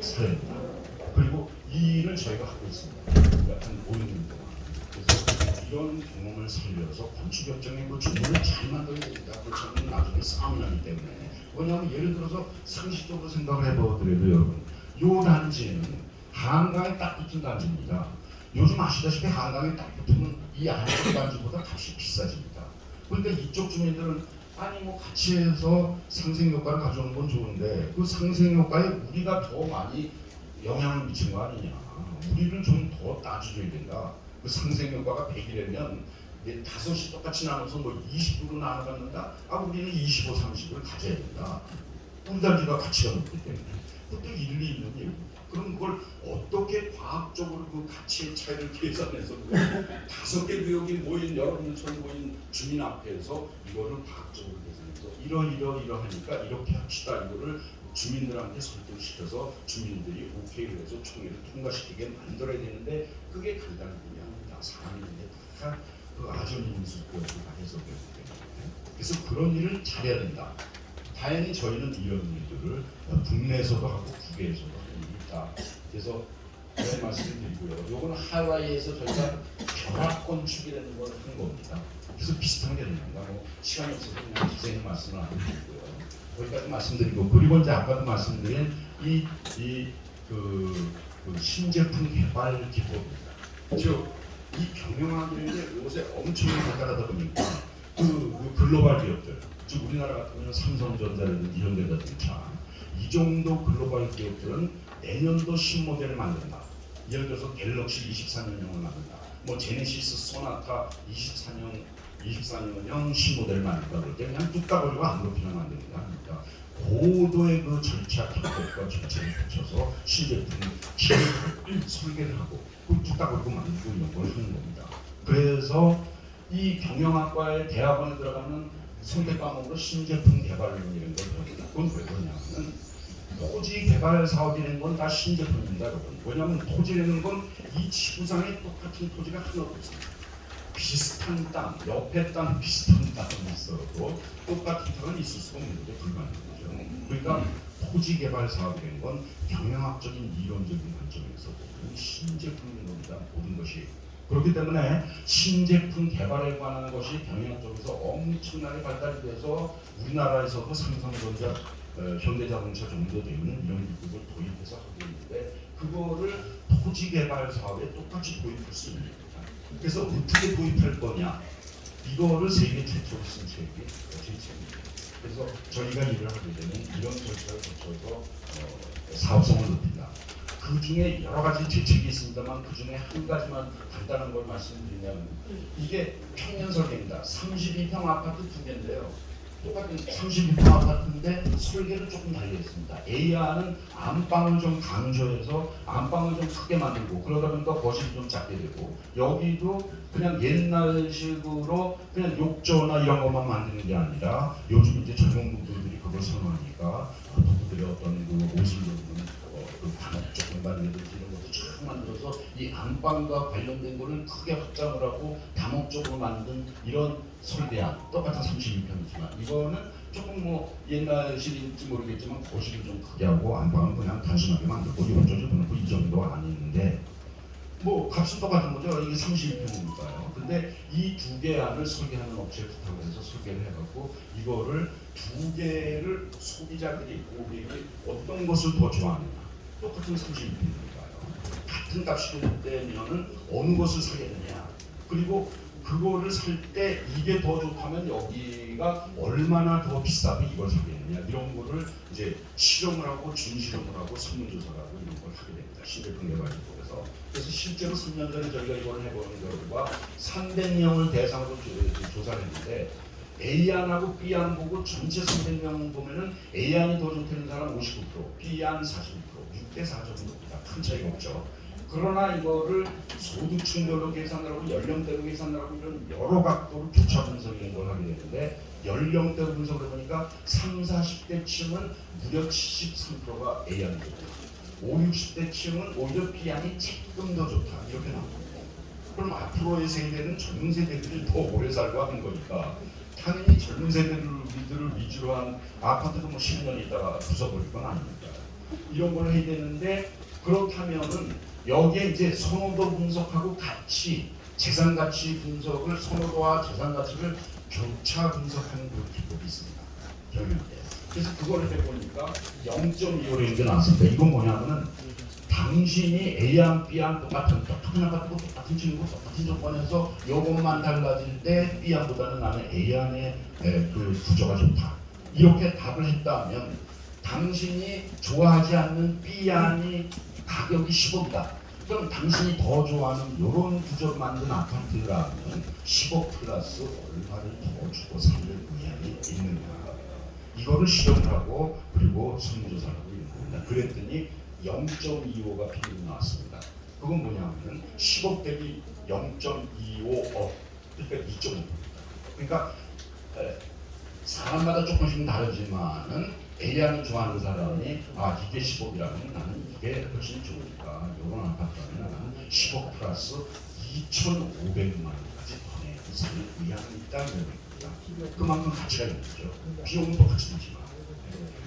사례입니다. 그리고 이 일을 저희가 하고 있습니다. 한 5년 동안. 그래서 이런 경험을 살려서 건축협정의 뭐 준비를 잘 만들어야 됩니다. 그렇지 않으면 나중에 싸움이 나기 때문에. 왜냐하면 예를 들어서 상식적으로 생각을 해보더라도 여러분 이 단지는 한강에 딱 붙은 단지입니다. 요즘 아시다시피 한강에 딱 붙으면 이 안쪽 단지보다 값이 비싸집니다. 그러니까 이쪽 주민들은 아니 뭐 같이 해서 상생효과를 가져오는 건 좋은데 그 상생효과에 우리가 더 많이 영향을 미친 거 아니냐. 우리를 좀 더 따져줘야 된다. 그 상생효과가 100이라면 5이 똑같이 나눠서 뭐 20으로 나눠갖는다. 우리는 25, 30을 가져야 된다. 우리 단지가 가치가 높기 때문에. 그것도 일리 있는 일. 그럼 그걸 어떻게 과학 과학적으로 그 가치의 차이를 계산해서 5개 구역이 모인 여러분들처럼 모인 주민 앞에서 이거를 과학적으로 계산해서 이러하니까 이렇게 합시다. 이거를 주민들한테 설득시켜서 주민들이 오케이를 해서 총회를 통과시키게 만들어야 되는데 그게 간단한 일이 아닙니다. 사람인데 다 그 아전인수법을 다 해석해야 되거든요. 그래서 그런 일을 잘해야 된다. 다행히 저희는 이런 일들을 국내에서도 하고 국외에서도 하고 있다. 그래서 그런 말씀을 드리고요. 요건 하와이에서 저희가 결합건축이라는 걸 한 겁니다. 그래서 비슷한 게 됩니다. 뭐 시간이 없어서 그냥 자세히 말씀을 안 드리고요. 거기까지 말씀드리고 그리고 이제 아까도 말씀드린 그 신제품 개발 기법입니다. 즉 이 경영하기는 요새 엄청나게 발달하다 보니까 그 글로벌 기업들, 즉 우리나라 같은 경우는 삼성전자라든지 이런 데다든가 이 정도 글로벌 기업들은 내년도 신모델을 만든다. 예를 들어서 갤럭시 24년형을 만든다. 뭐 제네시스 소나타 24년형 신모델을 만든다. 그럴 때 그냥 뚝딱 올리고 아무렇게나 만든다. 그러니까 고도의 그 절차 기법과 절차를 거쳐서 신제품 기획을 설계를 하고 그 뚝딱 올리고 만들고 이런 걸 하는 겁니다. 그래서 이 경영학과의 대학원에 들어가는 선택 과목으로 신제품 개발이라는 걸 배웁니다. 그건 왜 그러냐면 토지 개발 사업이라는 건 다 신제품입니다, 여러분. 왜냐하면 토지라는 건 이 지구상에 똑같은 토지가 하나도 없습니다. 비슷한 땅, 옆에 땅 비슷한 땅은 있어도 똑같은 땅은 있을 수가 없는 게 불가능하죠. 그러니까 토지 개발 사업이라는 건 경영학적인 이론적인 관점에서 보면 신제품인 겁니다. 모든 것이. 그렇기 때문에 신제품 개발에 관한 것이 경영 쪽에서 엄청나게 발달이 돼서 우리나라에서도 삼성전자, 현대자동차 정도 되는 이런 기법을 도입해서 하고 있는데 그거를 토지 개발 사업에 똑같이 도입할 수 있는 겁니다. 그래서 어떻게 도입할 거냐 이거를 세계 최초로 쓴 책이 제 책입니다. 그래서 저희가 일을 하게 되면 이런 절차를 거쳐서 사업성을 높인다. 그 중에 여러 가지 대책이 있습니다만 그 중에 한 가지만 간단한 걸 말씀드리면 이게 평면 설계입니다. 32평 아파트 2개인데요. 똑같은 32평 아파트인데 설계를 조금 달리했습니다. A안은 안방을 좀 강조해서 안방을 좀 크게 만들고 그러다 보니까 거실이 좀 작게 되고 여기도 그냥 옛날식으로 그냥 욕조나 이런 것만 만드는 게 아니라 요즘 이제 젊은 분들이 그걸 선호하니까 부부들의 어떤 그 옷을 입는 그 단합 조금 만들든지 이런 것도 쭉 만들어서 이 안방과 관련된 거를 크게 확장을 하고 다목적으로 만든 이런 설계안 똑같은 32평이지만 이거는 조금 뭐 옛날식인지 모르겠지만 거실을 좀 크게 하고 안방은 그냥 단순하게 만들고 이것저것 보는 이 정도 아닌데 뭐 값은 똑같은 거죠. 이게 32평이니까요. 근데 이 두 개 안을 설계하는 업체에 부탁을 해서 설계를 해갖고 이거를 두 개를 소비자들이 고객이 어떤 것을 더 좋아하느냐 똑같은 32평이니까요. 같은 값이 되면은 어느 것을 사겠느냐 그리고 그거를 살 때 이게 더 좋다면 여기가 얼마나 더 비싸게 이걸 사겠느냐 이런 거를 이제 실험을 하고 준실험을 하고 설문조사를 하고 이런 걸 하게 됩니다. 신제품 개발기법에서. 그래서 실제로 3년 전에 저희가 이걸 해보는 결과 300명을 대상으로 조사를 했는데 A안하고 B안 보고 전체 300명 보면은 A안이 더 좋다는 사람 59%, B안 40%, 6대 4 정도입니다. 큰 차이가 없죠. 그러나 이거를 소득층별로 계산을 하고 연령대로 계산을 하고 이런 여러 각도로 교차 분석이라는 걸 하게 되는데 연령대로 분석을 해보니까 30, 40대 층은 무려 73%가 A안이 좋다. 50, 60대 층은 오히려 B안이 조금 더 좋다. 이렇게 나옵니다. 그럼 앞으로의 세대는 젊은 세대들이 더 오래 살고 하는 거니까 당연히 젊은 세대들을 위주로 한 아파트도 뭐 10년 있다가 부숴버릴 건 아닙니까? 이런 걸 해야 되는데 그렇다면은 여기에 이제 선호도 분석하고 가치, 재산 가치 분석을 선호도와 재산 가치를 교차 분석하는 그 기법이 있습니다. 경영에. 그래서 그걸 해보니까 0.25라는 게 나왔습니다. 이건 뭐냐면은 당신이 A안, B안 똑같은 아파트고 똑같은 친구, 똑같은 조건에서 요것만 달라질 때 B안보다는 나는 A안의 그 구조가 좋다. 이렇게 답을 했다면 당신이 좋아하지 않는 B안이 가격이 10억이다. 그럼 당신이 더 좋아하는 이런 구조를 만든 아파트라면 10억 플러스 얼마를 더 주고 살 의향이 있는가. 이거를 실험을 하고 그리고 설문조사를 하고 있는 겁니다. 그랬더니 0.25가 필요로 나왔습니다. 그건 뭐냐면 10억 대비 0.25억, 그러니까 2.5%. 그러니까 사람마다 조금씩 다르지만은 A하는 좋아하는 사람이 이게 10억이라면 나는 이게 훨씬 좋으니까 이런 아파트는 나는 10억 플러스 2,500만 원까지 더 내는 사람이 의향이 있다는 겁니다. 그만큼 가치가 있는 거죠. 비용은 똑같이 들지만.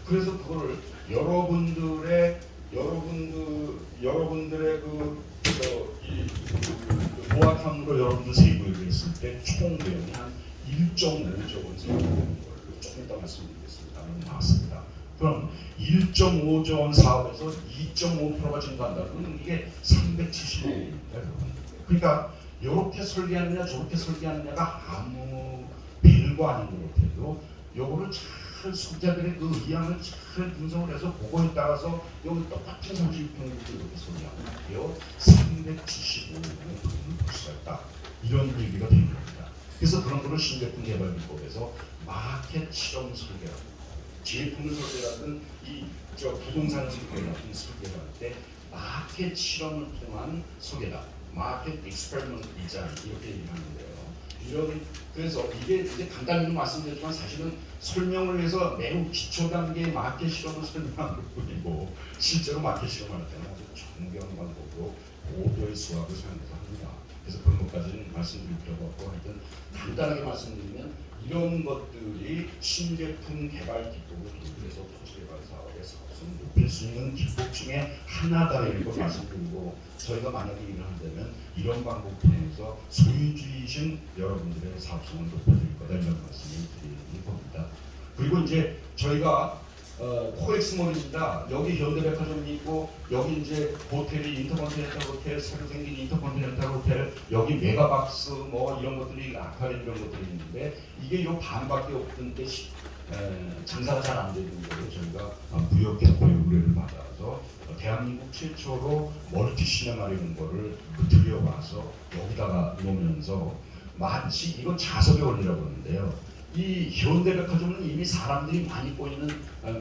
그래서 그거를 여러분들의 모아탕으로 여러분들 세부를 했을 때 총 내용이 한 1.5조 원 정도 되는 걸로 조금 이따 말씀드리겠습니다. 나왔습니다. 그럼 1.5조 원 사업에서 2.5%가 증가한다면 이게 370억 원입니다, 여러분. 그러니까 이렇게 설계하느냐 저렇게 설계하느냐가 아무 별거 아닌 것 같아도 요거를 잘 소비자들의 그 의향을 잘 분석을 해서 그거에 따라서 여기 똑같은 36평들도 이렇게 소개하고 375억 원의 돈을 벌 수가 있다. 이런 얘기가 되는 겁니다. 그래서 그런 거를 신제품 개발 기법에서 마켓 실험 설계라고 제품을 설계하든 부동산 설계라든 설계할 때 마켓 실험을 통한 설계다. 마켓 익스페리먼트 디자인 이렇게 얘기하는데요. 그래서 이게 이제 간단히 말씀드렸지만 사실은 설명을 해서 매우 기초 단계의 마켓 실험을 설명하는 뿐이고 실제로 마켓 실험할 때는 아주 정교한 방법으로 고도의 수학을 사용해서 합니다. 그래서 그런 것까지는 말씀드릴 필요가 없고 하여튼 간단하게 말씀드리면 이런 것들이 신제품 개발 기법을 통해서 토지개발 사업의 사업성을 높일 수 있는 기법 중에 하나다라는 걸 말씀드리고 저희가 만약에 일을 한다면 이런 방법 통해서 소유주의신 여러분들의 사업성을 높여드릴 거다 이런 말씀을 드리는 겁니다. 그리고 이제 저희가 코엑스몰입니다. 여기 현대백화점이 있고 여기 이제 호텔이 인터컨티넨탈 호텔, 새로 생긴 인터컨티넨탈 호텔, 여기 메가박스 뭐 이런 것들이 아쿠아리움 이런 것들이 있는데 이게 요 반밖에 없던데 장사가 잘 안 되는 거를 저희가 무역개발 의뢰를 받아서 대한민국 최초로 멀티 시네마라는 거를 들여와서 여기다가 놓으면서 마치 이건 자석의 원리라고 하는데요. 이 현대백화점은 이미 사람들이 많이 꼬이는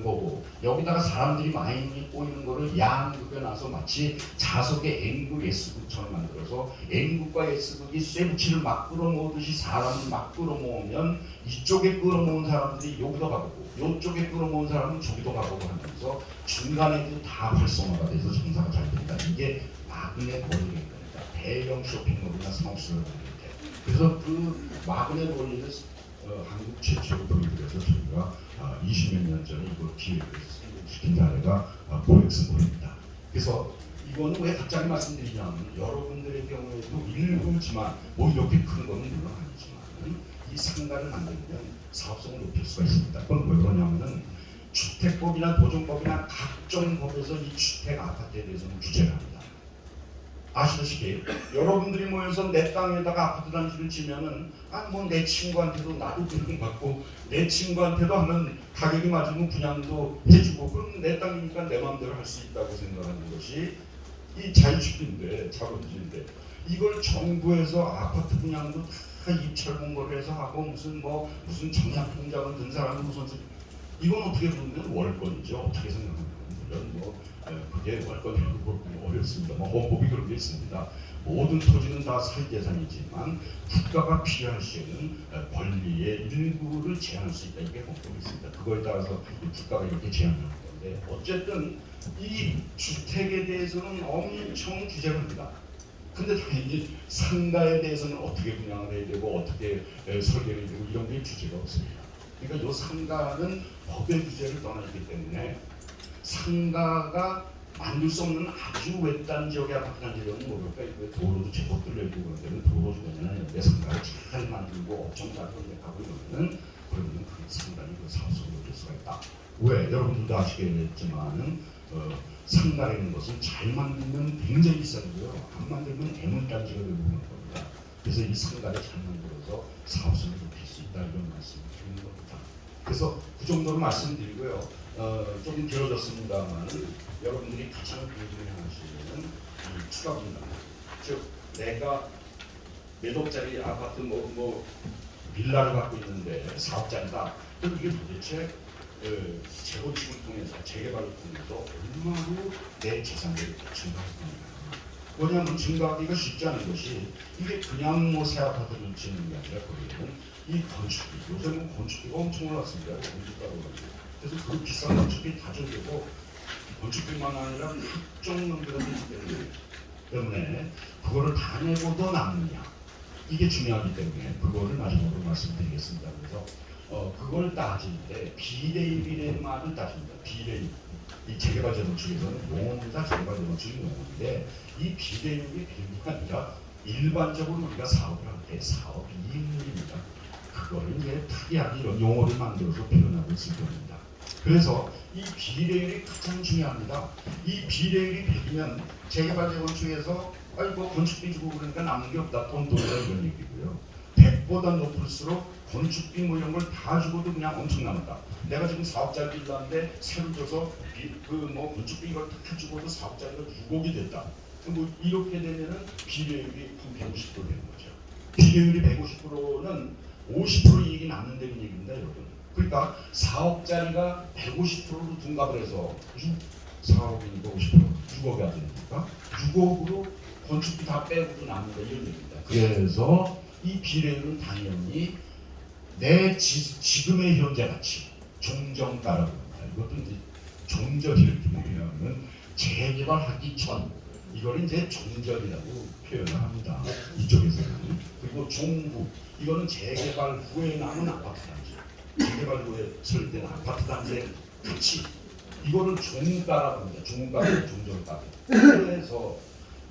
거고 여기다가 사람들이 많이 꼬이는 거를 양극에 놔서 마치 자석의 N극, S극처럼 만들어서 N극과 S극이 쇠붙이를 막 끌어모으듯이 사람을 막 끌어모으면 이쪽에 끌어모은 사람들이 여기도 가보고 이쪽에 끌어모은 사람은 저기도 가보고 하면서 중간에도 다 활성화가 돼서 장사가 잘 된다. 이게 마그넷 원리인 겁니다. 대형 쇼핑몰이나 상업시설을 할 때. 그래서 그 마그넷 원리를 한국 최초로 도입해서 저희가 20몇 년 전에 이걸 기획을 시킨 사례가 코엑스몰입니다. 그래서 이거는 왜 갑자기 말씀드리냐면 여러분들의 경우에도 일부지만 뭐 이렇게 큰 거는 물론 아니지만 이 상가를 만들면 사업성을 높일 수가 있습니다. 그건 왜 그러냐면은 주택법이나 도정법이나 각종 법에서 이 주택 아파트에 대해서는 규제를 합니다. 아시다시피 여러분들이 모여서 내 땅에다가 아파트 단지를 지면은 뭐 내 친구한테도 나도 분양받고 내 친구한테도 하면 가격이 맞으면 분양도 해주고 그럼 내 땅이니까 내 마음대로 할 수 있다고 생각하는 것이 이 자유주의인데 자본주의인데 이걸 정부에서 아파트 분양도 다 입찰 공고를 해서 하고 무슨 청약공장을 든 사람은 무슨 이건 어떻게 보면 월권이죠. 어떻게 생각하면 물론 뭐 그게 월권이라고 어렵습니다. 헌법이 그런 게 있습니다. 모든 토지는 다 사유재산이지만 국가가 필요할 시에는 권리의 일부를 제한할 수 있다. 이게 헌법이 있습니다. 그거에 따라서 국가가 이렇게 제한하는 건데 어쨌든 이 주택에 대해서는 엄청 규제를 합니다. 근데 당연히 상가에 대해서는 어떻게 분양을 해야 되고 어떻게 설계를 해야 되고 이런 게 규제가 없습니다. 그러니까 이 상가는 법의 규제를 떠나기 때문에 상가가 만들 수 없는 아주 외딴 지역의 아파트 단지로는 모를까 도로도 제법 뚫려있고 그런 데는 도로 주변에는 내 상가를 잘 만들고 업종 잘 건립하고 이러면은 그러면 상당히 그 사업성을 높일 수가 있다. 왜? 여러분들도 아시겠지만은 상가라는 것은 잘 만들면 굉장히 비싸고요. 안 만들면 애물단지가 되는 겁니다. 그래서 이 상가를 잘 만들어서 사업성을 높일 수 있다 이런 말씀을 드리는 겁니다. 그래서 그 정도로 말씀드리고요. 조금 길어졌습니다만 여러분들이 가장 궁금해하시는 추가 분담, 즉 내가 몇 억짜리 아파트 빌라를 갖고 있는데 사업자이다. 그럼 이게 도대체 재건축을 통해서 재개발을 통해서 얼마로 내 재산을 증가할 거냐. 뭐냐면 증가하기가 쉽지 않은 것이 이게 그냥 뭐 새 아파트를 짓는 게 아니라 거기는 이 건축비, 요새 뭐 건축비가 엄청 올랐습니다. 건축가로. 그래서 그 비싼 건축비 다 줘되고 건축비만 아니라 각종 놈들이 때문에 그거를 다 내고도 남느냐, 이게 중요하기 때문에 그거를 마지막으로 말씀드리겠습니다. 그래서 그걸 따질 때 비례율이라는 따집니다. 비례율. 이 재개발재건축에서는 용어입니다. 재개발재건축이 용어인데 이 비례율이 비례가 아니라 일반적으로 우리가 사업을 할 때 사업 이익률입니다. 그거를 이제 특이하게 이런 용어를 만들어서 표현하고 있을 겁니다. 그래서 이 비례율이 가장 중요합니다. 이 비례율이 100이면 재개발재건축에서 뭐 건축비 주고 그러니까 남는 게 없다, 돈이다 이런 얘기고요. 100보다 높을수록 건축비 뭐 이런 걸 다 주고도 그냥 엄청 남았다. 내가 지금 사업자를 빌렸는데 새로 줘서 그 뭐 건축비 이걸 다 주고도 사업자가 6억이 됐다. 뭐 이렇게 되면은 비례율이 한 150% 되는 거죠. 비례율이 150%는 50% 이익이 남는다는 얘기입니다, 여러분. 그러니까 사업자리가 150%로 둔갑을 해서 4억이니까 50% 6억이 되니까 6억으로 건축비 다 빼고도 남는다 이런 얘기입니다. 그래서 이 비례율은 당연히 내 지금의 현재 가치, 종정가라고 합니다. 이것도 이제 종전이라고 뭐냐면 재개발하기 전, 이걸 이제 종전이라고 표현을 합니다. 이쪽에서는. 그리고 종후, 이거는 재개발 후에 남은 아파트 단지, 재개발 후에 설립된 아파트 단지의 가치, 이거를 종가라고 합니다. 종가고 종전가. 그래서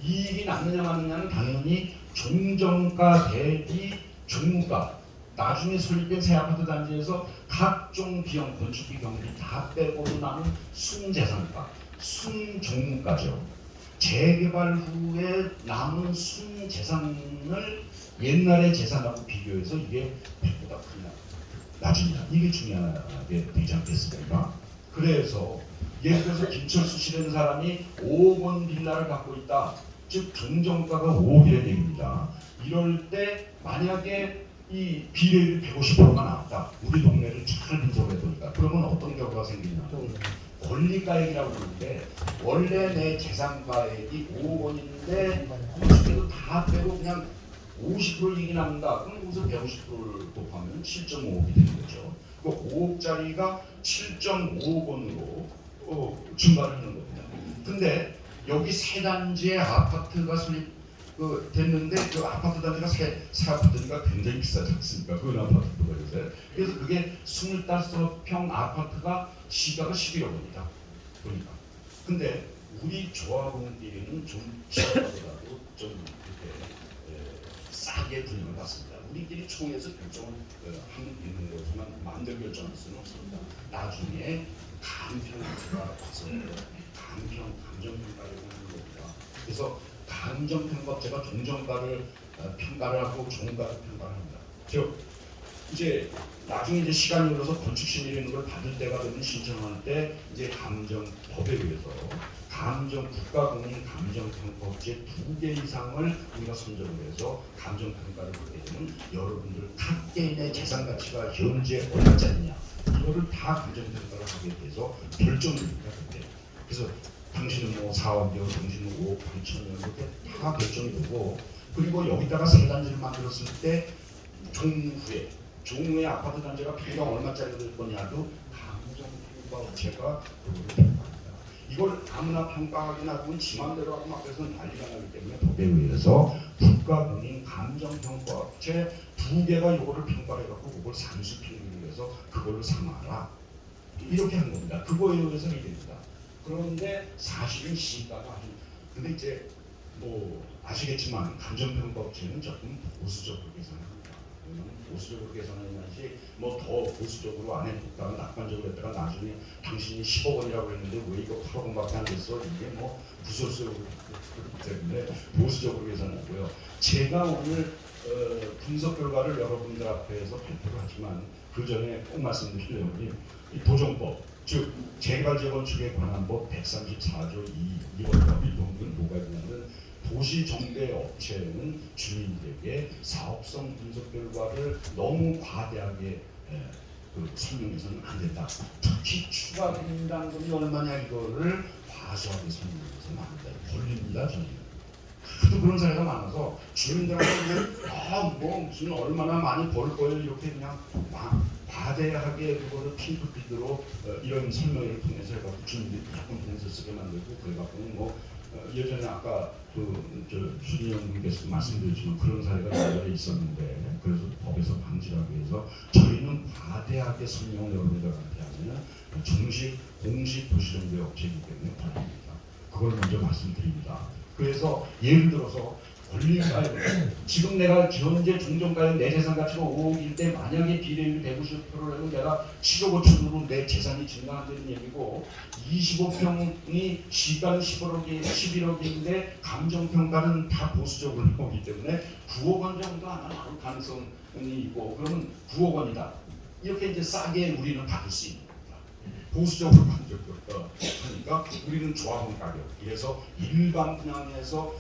이익이 남느냐 마느냐는 당연히 종전가 대비 종가, 나중에 설립된 새 아파트 단지에서 각종 비용, 건축비, 경비 다 빼고도 남은 순재산가, 순종가죠. 재개발 후에 남은 순재산을 옛날의 재산하고 비교해서 이게 100보다 크냐, 낮으냐, 이게 중요하게 되지 않겠습니까? 그래서 예를 들어서 김철수 씨라는 사람이 5억 원 빌라를 갖고 있다. 즉 종전가가 5억이라는 얘기입니다. 이럴 때 만약에 이 비례율이 150%가 나왔다. 우리 동네를 잘 분석해 보니까 그러면 어떤 결과가 생기냐? 권리가액이라고 그러는데 원래 내 재산가액이 5억 원인데 건축비도 다 빼고 그냥 50% 이익이 남는다. 그럼 여기서 150%를 곱하면 7.5억이 되는 거죠. 그 5억짜리가 7.5억 원으로 증가를 하는 겁니다. 근데 여기 세 단지의 아파트가 됐는데 그 아파트 단지가 새 아파트니까 굉장히 비싸지 않습니까? 그 아파트가 요새. 그래서 그게 25평 아파트가 시가가 11억 원이다. 그러니까. 근데 우리 조합원끼리는 좀 시가보다도 좀 이렇게 싸게 분양을 받습니다. 우리끼리 총회에서 결정을 하면 있는 거지만 마음대로 결정할 수는 없습니다. 나중에 감평가가 와서 감정평가를 하는 겁니다. 그래서 감정평가제가 종전가를 평가를 하고 종가를 평가를 합니다. 즉 이제 나중에 이제 시간이 흘러서 건축심의라는 걸 받을 때가 되면 신청할 때 이제 감정법에 의해서 국가공인 감정평가업체 2개 이상을 우리가 선정을 해서 감정평가를 하게 되면 여러분들 각 개인의 재산 가치가 현재 얼마짜리냐 이거를 다 감정평가를 하게 돼서 결정입니다. 그때. 그래서 당신은 뭐 4억이요, 당신은 5억 8천이요 이렇게 다 결정이 되고 그리고 여기다가 세 단지를 만들었을 때 종후에 아파트 단지가 평당 얼마짜리가 될 거냐도 감정평가업체가 그거를 평가합니다. 이걸 아무나 평가하기 놔두면 지 맘대로 하고 막 그래서 난리가 나기 때문에 법에 의해서 국가공인 감정평가업체 2개가 이거를 평가를 해갖고 그걸 산수평균을 해서 그걸로 삼아라 이렇게 한 겁니다. 그거에 의해서 이게 됩니다. 그런데 사실은 시가가 아주 근데 이제 뭐 아시겠지만 감정평가업체는 조금 보수적으로 계산합니다. 보수적으로 계산해야지 뭐 더 보수적으로 안 해뒀다가 낙관적으로 했다가 나중에 당신이 10억 원이라고 했는데 왜 이거 8억원밖에 안 됐어? 이게 뭐 부설수로 그렇기 때문에 보수적으로 계산하고요. 제가 오늘 분석 결과를 여러분들 앞에서 발표를 하지만 그 전에 꼭 말씀드리려면 이 도정법 즉 재개발재건축에 관한 법 134조 2번 일동은 뭐가 있냐면 도시정대 업체는 주민들에게 사업성 분석 결과를 너무 과대하게 설명해서는 안 된다. 특히 추가 분담금이 얼마냐 이거를 과소하게 설명해서는 안 된다. 걸립니다. 저는. 하도 그런 사례가 많아서 주민들한테 무슨 얼마나 많이 벌 거예요 이렇게 그냥 과대하게 그거를 핑크빛으로 이런 설명을 통해서 해갖고 주민들이 조금 돈을 쓰게 만들고 그래갖고 예전에 아까 수진영 분께서 말씀드렸지만 그런 사례가 예전에 있었는데 그래서 법에서 방지하기 위해서 저희는 과대하게 설명을 여러분들한테 하면 공식 도시정비 업체이기 때문에 걸립니다. 그걸 먼저 말씀드립니다. 그래서 예를 들어서 권리가액 지금 내가 현재 종전가액 내 재산 가치가 5억일 때 만약에 비례율이 150%라면 내가 7억 5천으로 내 재산이 증가한다는 얘기고 25평이 시가는 11억인데 감정평가는 다 보수적으로 나오기 때문에 9억 원 정도 하나 나올 가능성이 있고 그러면 9억 원이다. 이렇게 이제 싸게 우리는 받을 수 있는 보수적으로 하니까 우리는 조합원 가격. 그래서 일반 분양에서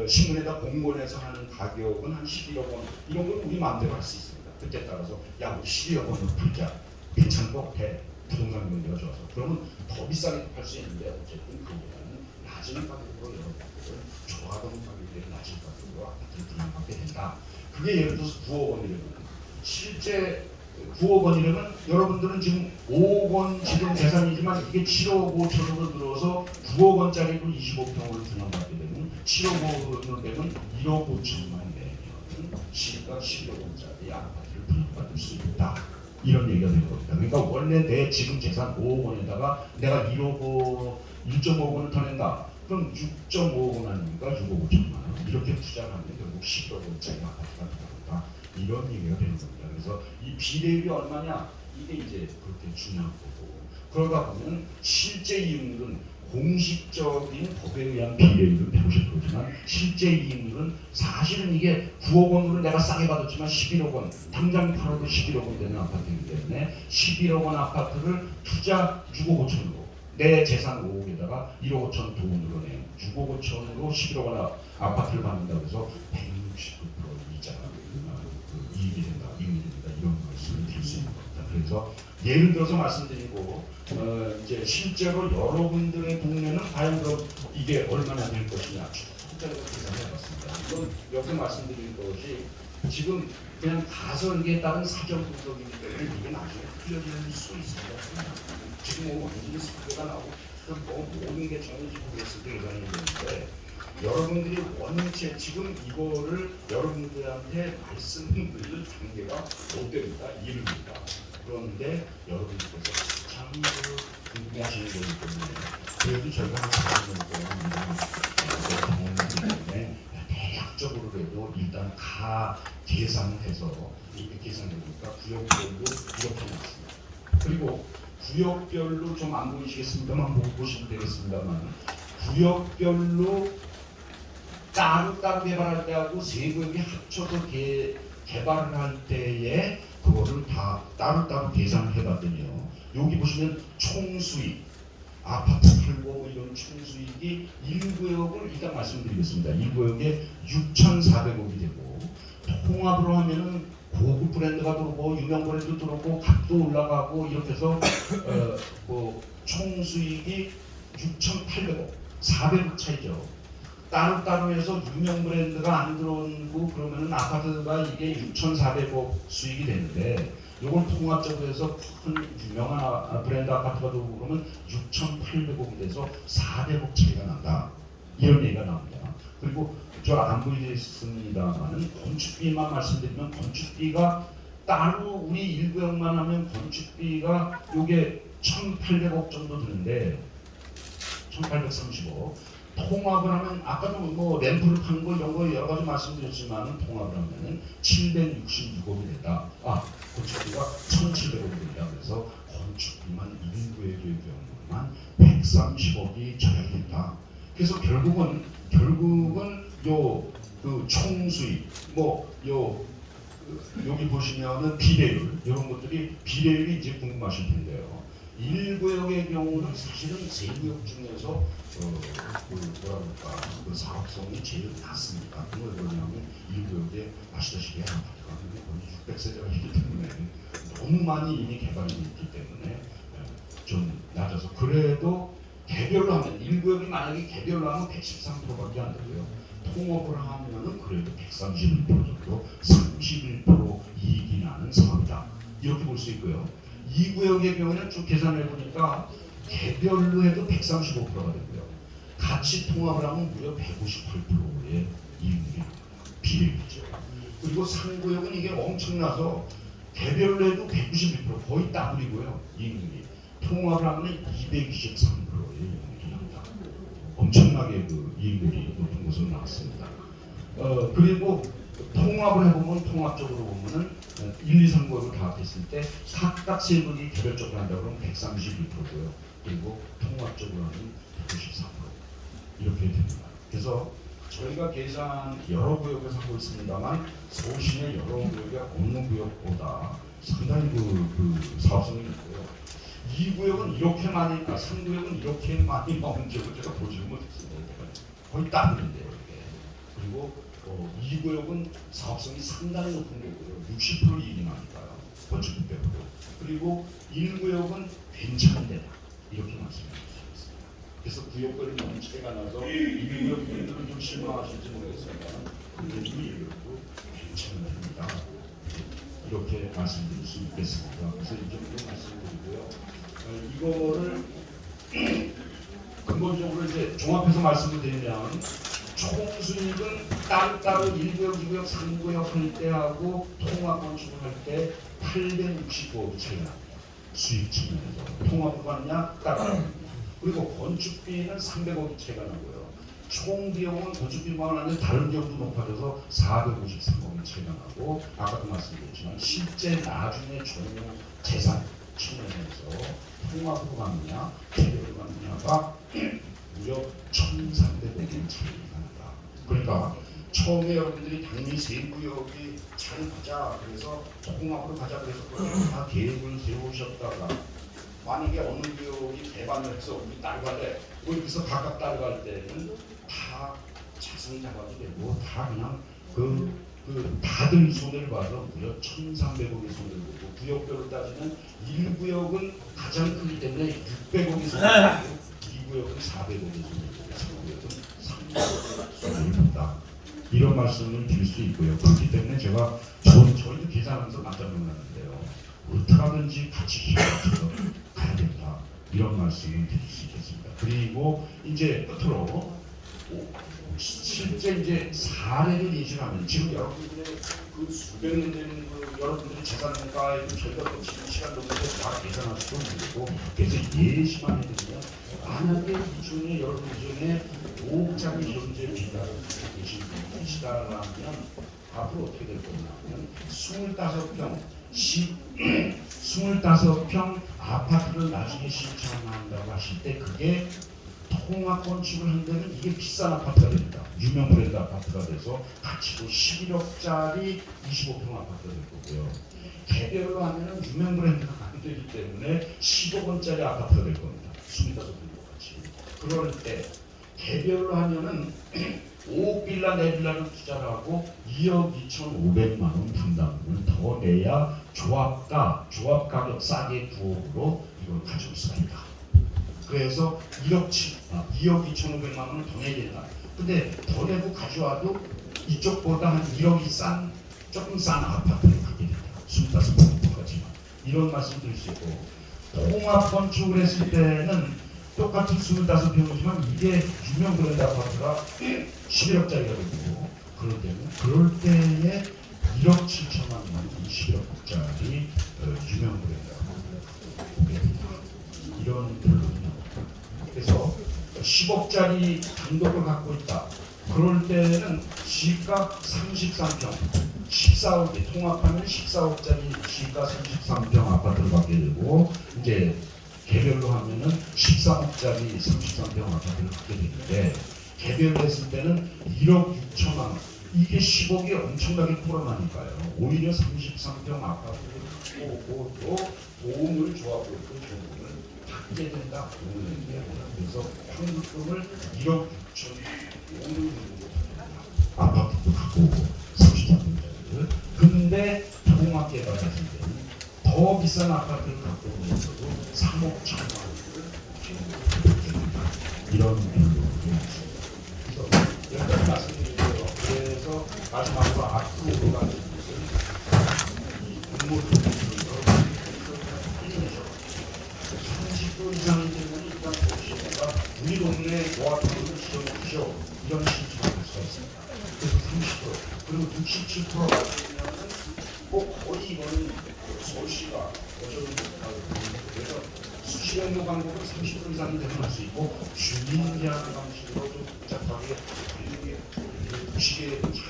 신문에다 공고해서 하는 가격은 한 11억 원 이런 건 우리 마음대로 할 수 있습니다. 그때 따라서 야 우리 12억 원으로 풀자. 괜찮은 것 같아. 부동산 경기가 좋아서. 그러면 더 비싸게 팔 수 있는데 어쨌든 그보다는 낮은 가격으로 여러분들은 조합원 가격이 낮은 가격으로 아파트를 분양받게 된다. 그게 예를 들어서 9억 원이라면 실제 9억 원이라면 여러분들은 지금 5억 원 지금 재산이지만 이게 7억 5천으로 들어서 9억 원짜리로 25평을 분양받게 되면 7억 원으로 되면 1억 5천만 내면 시가 11억 원짜리 아파트를 분양받을 수 있다. 이런 얘기가 되는 겁니다. 그러니까 원래 내 지금 재산 5억 원에다가 내가 1.5억 원을 더 낸다. 그럼 6.5억 원 아닙니까? 6억 5천만 원. 이렇게 투자를 하면 결국 11억 원짜리 아파트가 들어간다. 이런 얘기가 되는 겁니다. 그래서 이 비례율이 얼마냐? 이게 이제 그렇게 중요한 거고. 그러다 보면 실제 이익률은 공식적인 법에 의한 비례율은 150%지만 실제 이익률은 사실은 이게 9억 원으로 내가 싸게 받았지만 11억 원, 당장 팔아도 11억 원 되는 아파트이기 때문에 11억 원 아파트를 투자 6억 5천으로 내 재산 5억에다가 1억 5천 돈으로 내요. 6억 5천으로 11억 원 아파트를 받는다고 해서 160% 이자가 이익이 된다, 이익이 된다 이런 말씀을 드릴 수 있는 겁니다. 그래서 예를 들어서 말씀드리고 이제 실제로 여러분들의 동네는 과연 그럼 이게 얼마나 될 것이냐 숫자로 계산해봤습니다. 이건 여기서 말씀드릴 것이 지금 그냥 가설에 따른 사전 분석이기 때문에 이게 나중에 틀려질 수 있습니다. 지금 완전히 사례가 나오고 모든 게 정해지고 그랬을 때 예상이 되는데 여러분들이 원체 지금 이거를 여러분들한테 말씀드릴 단계가 못 됩니다. 이릅니다. 그런데 여러분들께서 참 궁금해하시는 거기 때문에 그래도 저희가 한 4년 동안 경험이기 때문에 대략적으로라도 일단 다 계산을 해서 이렇게 계산해보니까 구역별로 이렇게 나왔습니다. 그리고 구역별로 좀 안 보이시겠습니다만 보시면 되겠습니다만 구역별로 따로 개발할 때하고 세 구역이 합쳐서 개발을 할 때에 그거를 다 따로 계산을 해봤더니요. 여기 보시면 총수익, 아파트 팔고 이런 총수익이 1구역을 일단 말씀드리겠습니다. 1구역에 6,400억이 되고 통합으로 하면은 고급 브랜드가 들어오고 유명 브랜드 들어오고 값도 올라가고 이렇게 해서 총수익이 6,800억, 400억 차이죠. 따로 해서 유명 브랜드가 안 들어오고 그러면은 아파트가 이게 6,400억 수익이 되는데 이걸 통합적으로 해서 큰 유명한 브랜드 아파트가 들어오고 그러면 6,800억이 돼서 400억 차이가 난다. 이런 얘기가 나옵니다. 그리고 저 안 보이겠습니다만은 건축비만 말씀드리면 건축비가 따로 우리 1구역만 하면 건축비가 요게 1,800억 정도 드는데 1,830억 통합을 하면 아까도 뭐 램프를 파는 거 이런 거 여러 가지 말씀드렸지만 통합을 하면은 766억이 된다. 건축비가 1,700억이 된다. 그래서 건축비만 1구역의 경우만 130억이 절약이 된다. 그래서 결국은 요 총수익 여기 보시면은 비례율 이런 것들이 비례율이 이제 궁금하실 텐데요. 1구역의 경우는 사실은 세 구역 중에서 그 사업성이 제일 낮습니다. 그걸 뭐냐면 1구역에 아시다시피 아파트가 거의 600세대이기 때문에 너무 많이 이미 개발이 있기 때문에 좀 낮아서 그래도 개별로 하면 1구역이 만약에 개별로 하면 113%밖에 안 되고요. 통합을 하면은 그래도 131% 정도 31% 이익이 나는 사업이다. 이렇게 볼 수 있고요. 2구역의 경우에는 쭉 계산해 보니까 개별로 해도 135%가 되고요. 같이 통합을 하면 무려 158%의 이익률이 비례이죠. 그리고 3구역은 이게 엄청나서 개별로 해도 191% 거의 더블이고요. 이익률이 통합을 하면 223%의 이익률이 납니다. 엄청나게 그 이익률이 높은 것으로 나왔습니다. 그리고 통합을 해보면 통합적으로 보면은 1, 2, 3구역을 다 합했을 때 각각 세 분이 개별적으로 한다고 그러면 132%고요. 그리고 통합적으로 하면 193% 이렇게 됩니다. 그래서 저희가 계산 여러 구역에서 하고 있습니다만 서울시내 여러 구역이 어느 구역보다 상당히 그 사업성이 있고요. 2구역은 이렇게 많이, 3구역은 이렇게 많이 나온 적을 제가 보지를 못했습니다. 거의 더블인데요. 그리고 2구역은 사업성이 상당히 높은 거고요. 60% 이익이 나니까요. 건축 빼고요. 그리고 1구역은 괜찮은데 이렇게 말씀드릴 수 있습니다. 그래서 구역별로 너무 차이가 나서 1구역 분들은 좀 실망하실지 모르겠습니다. 근데 2구역도 괜찮습니다. 이렇게 말씀드릴 수 있겠습니다. 그래서 이 정도 말씀드리고요. 이거를 근본적으로 이제 종합해서 말씀을 드리면 총수익은 따로따로 1구역, 2구역, 3구역 할 때하고 통합 건축을 할 때 865억 차이가 납니다. 수익 측면에서 통합으로 가느냐 따로. 그리고 건축비는 300억이 차이가 나고요. 총 비용은 건축비만 아니라 다른 비용도 높아져서 453억이 차이가 나고 아까도 말씀드렸지만 실제 나중에 종용 재산 측면에서 통합으로 가느냐 개별로 가느냐가 무려 1,300억의 차이가 납니다. 그러니까 처음에 여러분들이 당연히 세 구역이 잘 가자 그래서 통합으로 가자 그래서 다 계획을 세우셨다가 만약에 어느 구역이 개발을 해서 우리 따라가래 여기서 각각 따라갈 때는 다 자성 자각이 되고 다 그냥 다들 손해를 봐서 무려 1,300억의 손해를 보고 구역별로 따지면 1구역은 가장 크기 때문에 600억의 손해를 보고 2구역은 400억의 손해를 보고 3구역은 300억의 손해를 본다. 이런 말씀을 드릴 수 있고요. 그렇기 때문에 제가 저희도 계산하면서 깜짝 놀랐는데요. 어떻게든지 같이 기획해서 가야 된다. 이런 말씀을 드릴 수 있겠습니다. 그리고 이제 끝으로 실제 이제 사례를 예시하면 지금 여러분들의 그 수백 년 되는 여러분들의 재산가에 저희가 지금 시간 동안에 다 계산하시고 있고 그래서 예시만 해드리면 만약에 이 중에 여러분 중에 5억짜리 현재 비자를 계신 분이 계시다라면 앞으로 어떻게 될 거냐면 25평 아파트를 나중에 신청한다고 하실 때 그게 통합 건축을 한다면 이게 비싼 아파트가 됩니다. 유명 브랜드 아파트가 돼서 가치도 11억짜리 25평 아파트가 될 거고요. 개별로 하면은 유명 브랜드가 안 되기 때문에 10억 원짜리 아파트가 될 겁니다. 25평과 같이. 그럴 때 개별로 하면은 5억 빌라 내 빌라를 투자를 하고 2억 2,500만 원 분담금을 더 내야 조합 가격 싸게 9억으로 이걸 가져올 수가 있다. 그래서 2억 2,500만 원을 더 내야 된다. 근데 더 내고 가져와도 이쪽보다 한 1억이 조금 싼 아파트를 갖게 된다. 25평까지만. 이런 말씀 드릴 수 있고 통합 건축을 했을 때는 똑같은 25평이지만 이게 유명 브랜드 아파트가 11억짜리가 되고 그럴 때에 1억 7천만 원 11억짜리 유명 브랜드 아파트가 이런 결론이 나옵니다. 그래서 10억짜리 단독을 갖고 있다. 그럴 때는 시가 33평 14억 통합하면 14억짜리 시가 33평 아파트를 갖게 되고 이제 개별로 하면은 13억짜리 33평 아파트를 갖게 되는데 개별로 했을 때는 1억 6천만 원 이게 10억이 엄청나게 풀어나니까요. 오히려 33평 아파트를 갖고 또 보험을 좋아하고 있고 보험을 받게 된다. 보험을 얘기합니다. 그래서 현금을 1억 6천 5억 정도 아파트도 갖고 오고 33평짜리를 근데 통합 개발했을 때는 더 비싼 아파트를 갖고 오는 것도 3억 1천만 원을 이런 비율이 있습니다. 그래서 여기까지 말씀드리고요. 그래서 마지막으로 앞으로 가는 이 공모 비율을 30% 이상이 되면 일단 보시다가 우리 동네 모아타운을 지정해주시오 이런 신청을 할 수가 있습니다. 그래서 30% 그리고 67%가 되면 꼭 거의 이거는 서울시가 어쩌면 그래서 수시연료 광고를 30% 이상이 되면 할 수 있고 주민제한 방식으로 좀 복잡하게 도시계획을 잘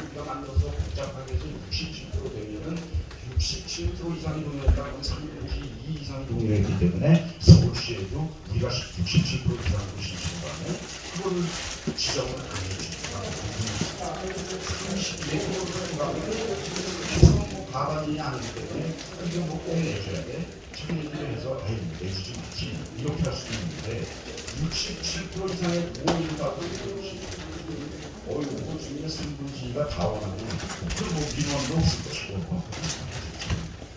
우리가 만들어서 복잡하게 해서 67% 되면은 67% 이상이 동의했다고 3분의 2 이상이 동의했기 때문에 서울시에도 우리가 67% 이상으로 신청을 하면 그거를 지정을 안 해줍니다. 32%가 가반이 아니기 때문에 이거 뭐꼭 내줘야 돼. 청년들에서 아이 내주지 마지 이렇게 할 수도 있는데 67% 이상의 모의가 어이구 주민의 3분의 2가 다 원하는 그뭐 민원도 없을 것이고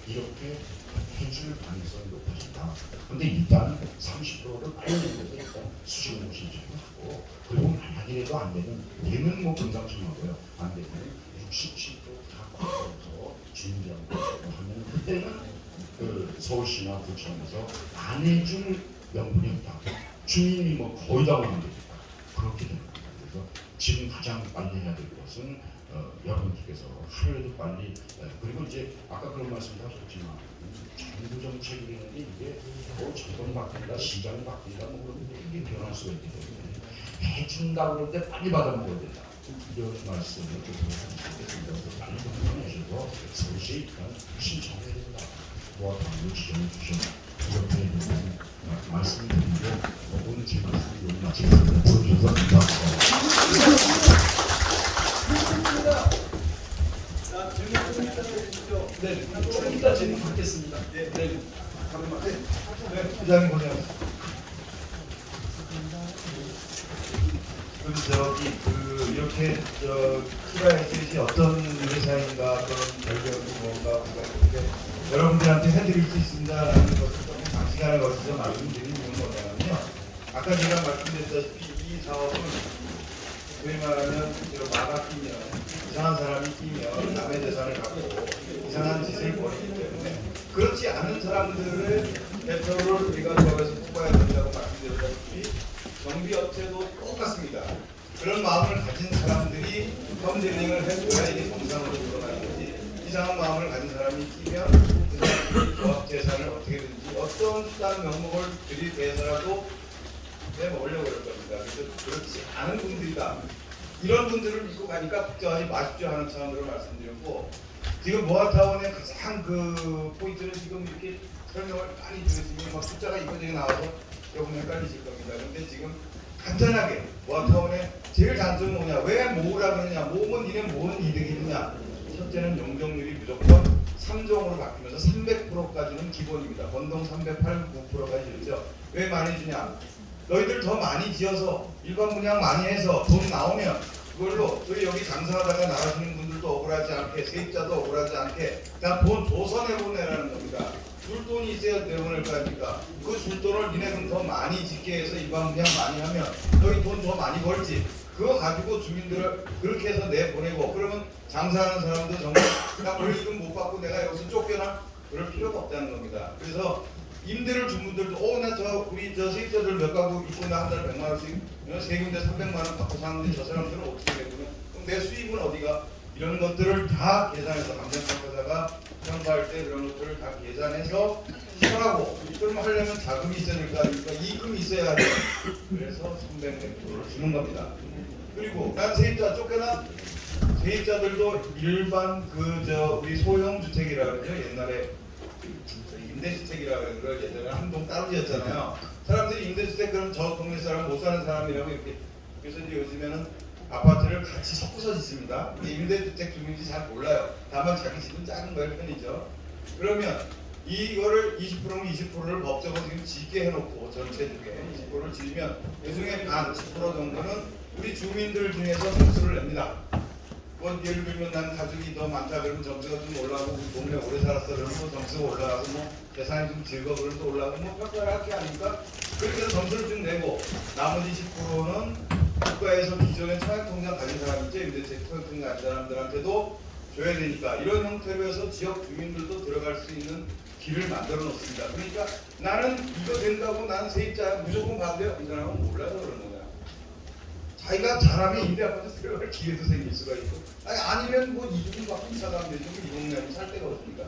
이렇게 해줄 가능성이 높아진다. 근데 일단 30%를 빨리 내서 일단 수신호 신청을 하고 그리고 만약이라도 안 되는 뭐 금상첨화고요. 안 되면 67%다 받아서 주민들하고 하면 그때는 그 서울시나 구청에서 안 해줄 명분이 없다. 주민이 뭐 거의 다 오는 거니까 그렇게 되는 거예요. 그래서 지금 가장 빨리 해야 될 것은 여러분들께서 하루라도 빨리 그리고 이제 아까 그런 말씀도 하셨지만 정부 정책이라는 게 이게 뭐 정권이 바뀐다, 시장이 바뀐다 뭐 그런 게 이게 변할 수가 있기 때문에 해준다고 그럴 때 빨리 받아먹어야 된다. 이런 말씀을 드리겠습니다. 빨리 받아내셔서 서울시에 일단 신청해야 된다. 모아타운을 지정해 주셔서 이렇게 말씀을 드리고 오늘 제 말씀을 여기 마치겠습니다. 들어주셔서 감사합니다. 자, 질문 좀 이따 해주시죠. 네, 조금 이따 질문 받겠습니다. 네. 네. 잠깐만. 네, 부장님 고생하셨습니다. 그럼 저기 이렇게 키라이셋이 어떤 회사인가 그런 결격이 뭔가 이렇게 여러분들한테 해드릴 수 있습니다라는 것을 좀 장시간에 걸쳐서 말씀드리는 이유는 뭐냐면요. 아까 제가 말씀드렸다시피 이 사업은 소위 말하면 마가 끼면 이상한 사람이 끼면 남의 재산을 갖고 이상한 짓을 벌이기 때문에 그렇지 않은 사람들의 대표를 우리가 저에서 뽑아야 된다고 말씀드렸다시피 정비업체도 똑같습니다. 그런 마음을 가진 사람들이 펀드링을 해줘야 이게 정상으로 돌아가는 거지. 이상한 마음을 가진 사람이 끼면 그 사람들이 조합 재산을 어떻게든지 어떤 수단 명목을 들이대서라도 내먹으려고 그럴 겁니다. 그래서 그렇지 않은 분들이다. 이런 분들을 믿고 가니까 걱정하지 마십시오 하는 차원으로 말씀드렸고 지금 모아타운의 가장 그 포인트는 지금 이렇게 설명을 많이 드렸으니 막 숫자가 이거저거 나와서 조금 헷갈리실 겁니다. 근데 지금 간단하게 모아타운의 제일 단점은 뭐냐? 왜 모으라 그러냐? 모으면 니네 뭐는 이득이 있느냐? 첫째는 용적률이 무조건 3종으로 바뀌면서 300%까지는 기본입니다. 건동 389%까지 이르죠. 왜 많이 주냐? 너희들 더 많이 지어서 일반 분양 많이 해서 돈 나오면 그걸로 저희 여기 장사하다가 나가시는 분들도 억울하지 않게 세입자도 억울하지 않게 그냥 돈 줘서 내보내라는 겁니다. 줄 돈이 있어야 내보낼 거 아닙니까? 그 줄 돈을 니네 그럼 더 많이 짓게 해서 일반 분양 많이 하면 너희 돈 더 많이 벌지. 그거 가지고 주민들을 그렇게 해서 내보내고 그러면 장사하는 사람도 정말 나 벌금 못 받고 내가 여기서 쫓겨나? 그럴 필요가 없다는 겁니다. 그래서 임대를 준 분들도 나 우리 세입자들 몇 가구 있고 나 한 달에 100만 원씩 세 군데 300만 원 받고 사는데 저 사람들은 어떻게 내고요? 그럼 내 수입은 어디가? 이런 것들을 다 계산해서 감정평가사가 평가할 때 그런 것들을 다 계산해서 하라고. 그럼 하려면 자금이 있어야 될 거 아닙니까? 이금이 있어야 돼. 그래서 300%를 주는 겁니다. 그리고 난 세입자 쫓겨나? 세입자들도 일반 우리 소형 주택이라 그러죠. 옛날에 임대주택이라 그러는 걸 예전에 한 동 따로 지었잖아요. 사람들이 임대주택 그럼 저 동네 사람 못 사는 사람이라고 이렇게 그래서 이제 요즘에는 아파트를 같이 섞어서 짓습니다. 임대주택 주민인지 잘 몰라요. 다만 자기 집은 작은 거일 뿐이죠. 그러면 이거를 20%면 20%를 법적으로 지금 짓게 해놓고 전체 중에 20%를 지으면 그 중에 반 10% 정도는 우리 주민들 중에서 점수를 냅니다. 뭐 예를 들면 난 가족이 더 많다 그러면 점수가 좀 올라가고 우리 동네 오래 살았어 그러면 뭐 점수가 올라가고 뭐 재산이 좀 즐거워 그러면 또 올라가고 뭐 평가를 할 게 아니까 그렇게 해서 점수를 좀 내고 나머지 10%는 국가에서 기존에 청약통장 가진 사람 있죠. 임대차 청약통장 가진 사람들한테도 줘야 되니까 이런 형태로 해서 지역 주민들도 들어갈 수 있는 길을 만들어 놓습니다. 그러니까 나는 이거 된다고 나는 세입자 무조건 반대요. 이 사람은 몰라서 그러는 거야. 자기가 잘하면 임대아파트 들어갈 기회도 생길 수가 있고 아니면 뭐 이주금 받고 이사 가면 되죠. 이 동네는 살 데가 없으니까.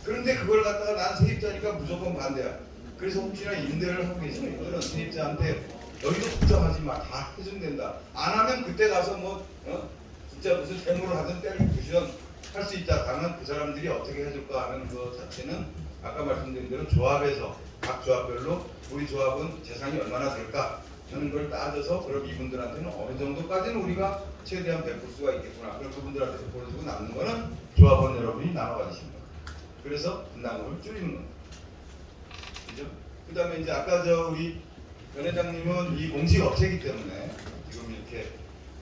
그런데 그걸 갖다가 난 세입자니까 무조건 반대야. 그래서 혹시나 임대를 하고 계시는 분들은 세입자한테 너희도 걱정하지 마. 다 해준댄다. 안 하면 그때 가서 뭐 진짜 무슨 재물을 하든 때를 부시든 할 수 있다. 다만 그 사람들이 어떻게 해줄까 하는 것 자체는 아까 말씀드린 대로 조합에서 각 조합별로 우리 조합은 재산이 얼마나 될까 하는 걸 따져서 그럼 이분들한테는 어느 정도까지는 우리가 최대한 베풀 수가 있겠구나. 그럼 그분들한테 보여주고 남는 거는 조합원 여러분이 나눠 가지십니다. 그래서 분담금을 줄이는 겁니다. 그죠? 그 다음에 이제 아까 우리 변 회장님은 이 공시업체이기 때문에 지금 이렇게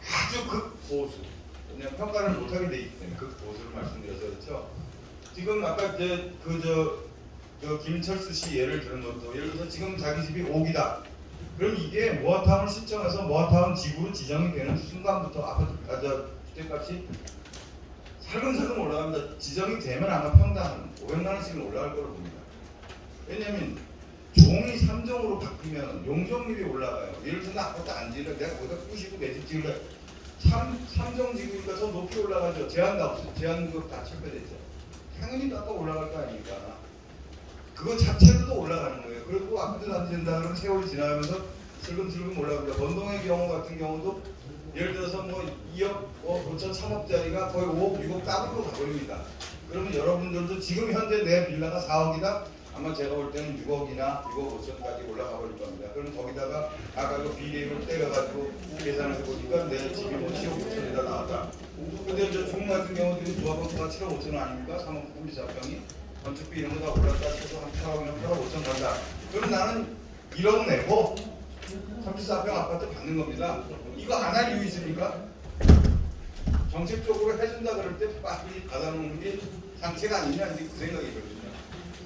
아주 극보수 그냥 평가를 못하게 돼 있기 때문에 극보수를 말씀드려서 그렇죠. 지금 아까 김철수 씨 예를 들은 것도 예를 들어서 지금 자기 집이 5기다. 그럼 이게 모아타운을 신청해서 모아타운 지구로 지정이 되는 순간부터 아파트 주택값이 살금살금 올라갑니다. 지정이 되면 아마 평당 500만 원씩은 올라갈 거로 봅니다. 왜냐면 종이 3종으로 바뀌면 용적률이 올라가요. 예를 들어 아파트 안 지을래 내가 거기다 부시고 내 집 지을래 3종 지구니까 더 높이 올라가죠. 제한도 없어. 제한급 다 체크됐죠. 당연히 아까 올라갈 거 아닙니까? 그거 자체로도 올라가는 거예요. 그리고 아파트 안 된다 그러면 세월이 지나가면서 슬금슬금 올라갑니다. 건동의 경우 같은 경우도 예를 들어서 뭐 2억 5천 3억짜리가 거의 5억 6억 더블로 가버립니다. 그러면 여러분들도 지금 현재 내 빌라가 4억이다? 아마 제가 볼 때는 6억이나 6억 5천까지 올라가 버릴 겁니다. 그럼 거기다가 아까 그 비례율을 때려가지고 계산해서 보니까 내 집이 뭐 7억 5천이다 나왔다. 근데 저 중 같은 경우도 조합원가가 7억 5천 아닙니까? 3억 34평이 건축비 이런 거 다 올랐다 해서 한 8억이나 8억 5천 간다. 그럼 나는 1억 내고 34평 아파트 받는 겁니다. 이거 안 할 이유 있습니까? 정책적으로 해준다 그럴 때 빨리 받아놓는 게 상체가 아니냐 이제 그 생각이거든요.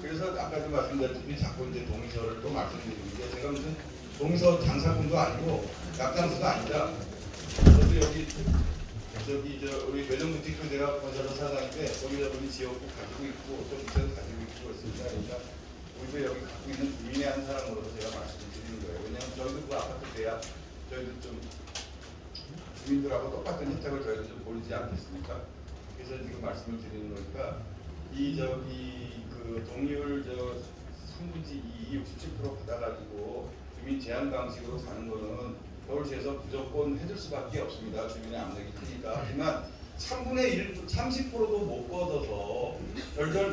그래서 아까도 말씀드렸듯이 자꾸 이제 동의서를 또 말씀드리는데 제가 무슨 동의서 장사꾼도 아니고 약장수도 아니다. 저도 여기 우리 외정부티크 제가 건설사 사장인데 거기다 보니 지역구 가지고 있고 또 밑에도 가지고 있고 그렇습니다. 그러니까 우리도 여기 갖고 있는 주민의 한 사람으로서 제가 말씀을 드리는 거예요. 왜냐하면 저희도 그 아파트 돼야 저희도 좀 주민들하고 똑같은 혜택을 저희도 좀 보이지 않겠습니까? 그래서 지금 말씀을 드리는 거니까 그 동의율 3분의 2, 67% 받아가지고 주민 제한 방식으로 가는 거는 서울시에서 무조건 해줄 수밖에 없습니다. 주민의 압력이 크니까. 하지만 3분의 1, 30%도 못 걷어서 별별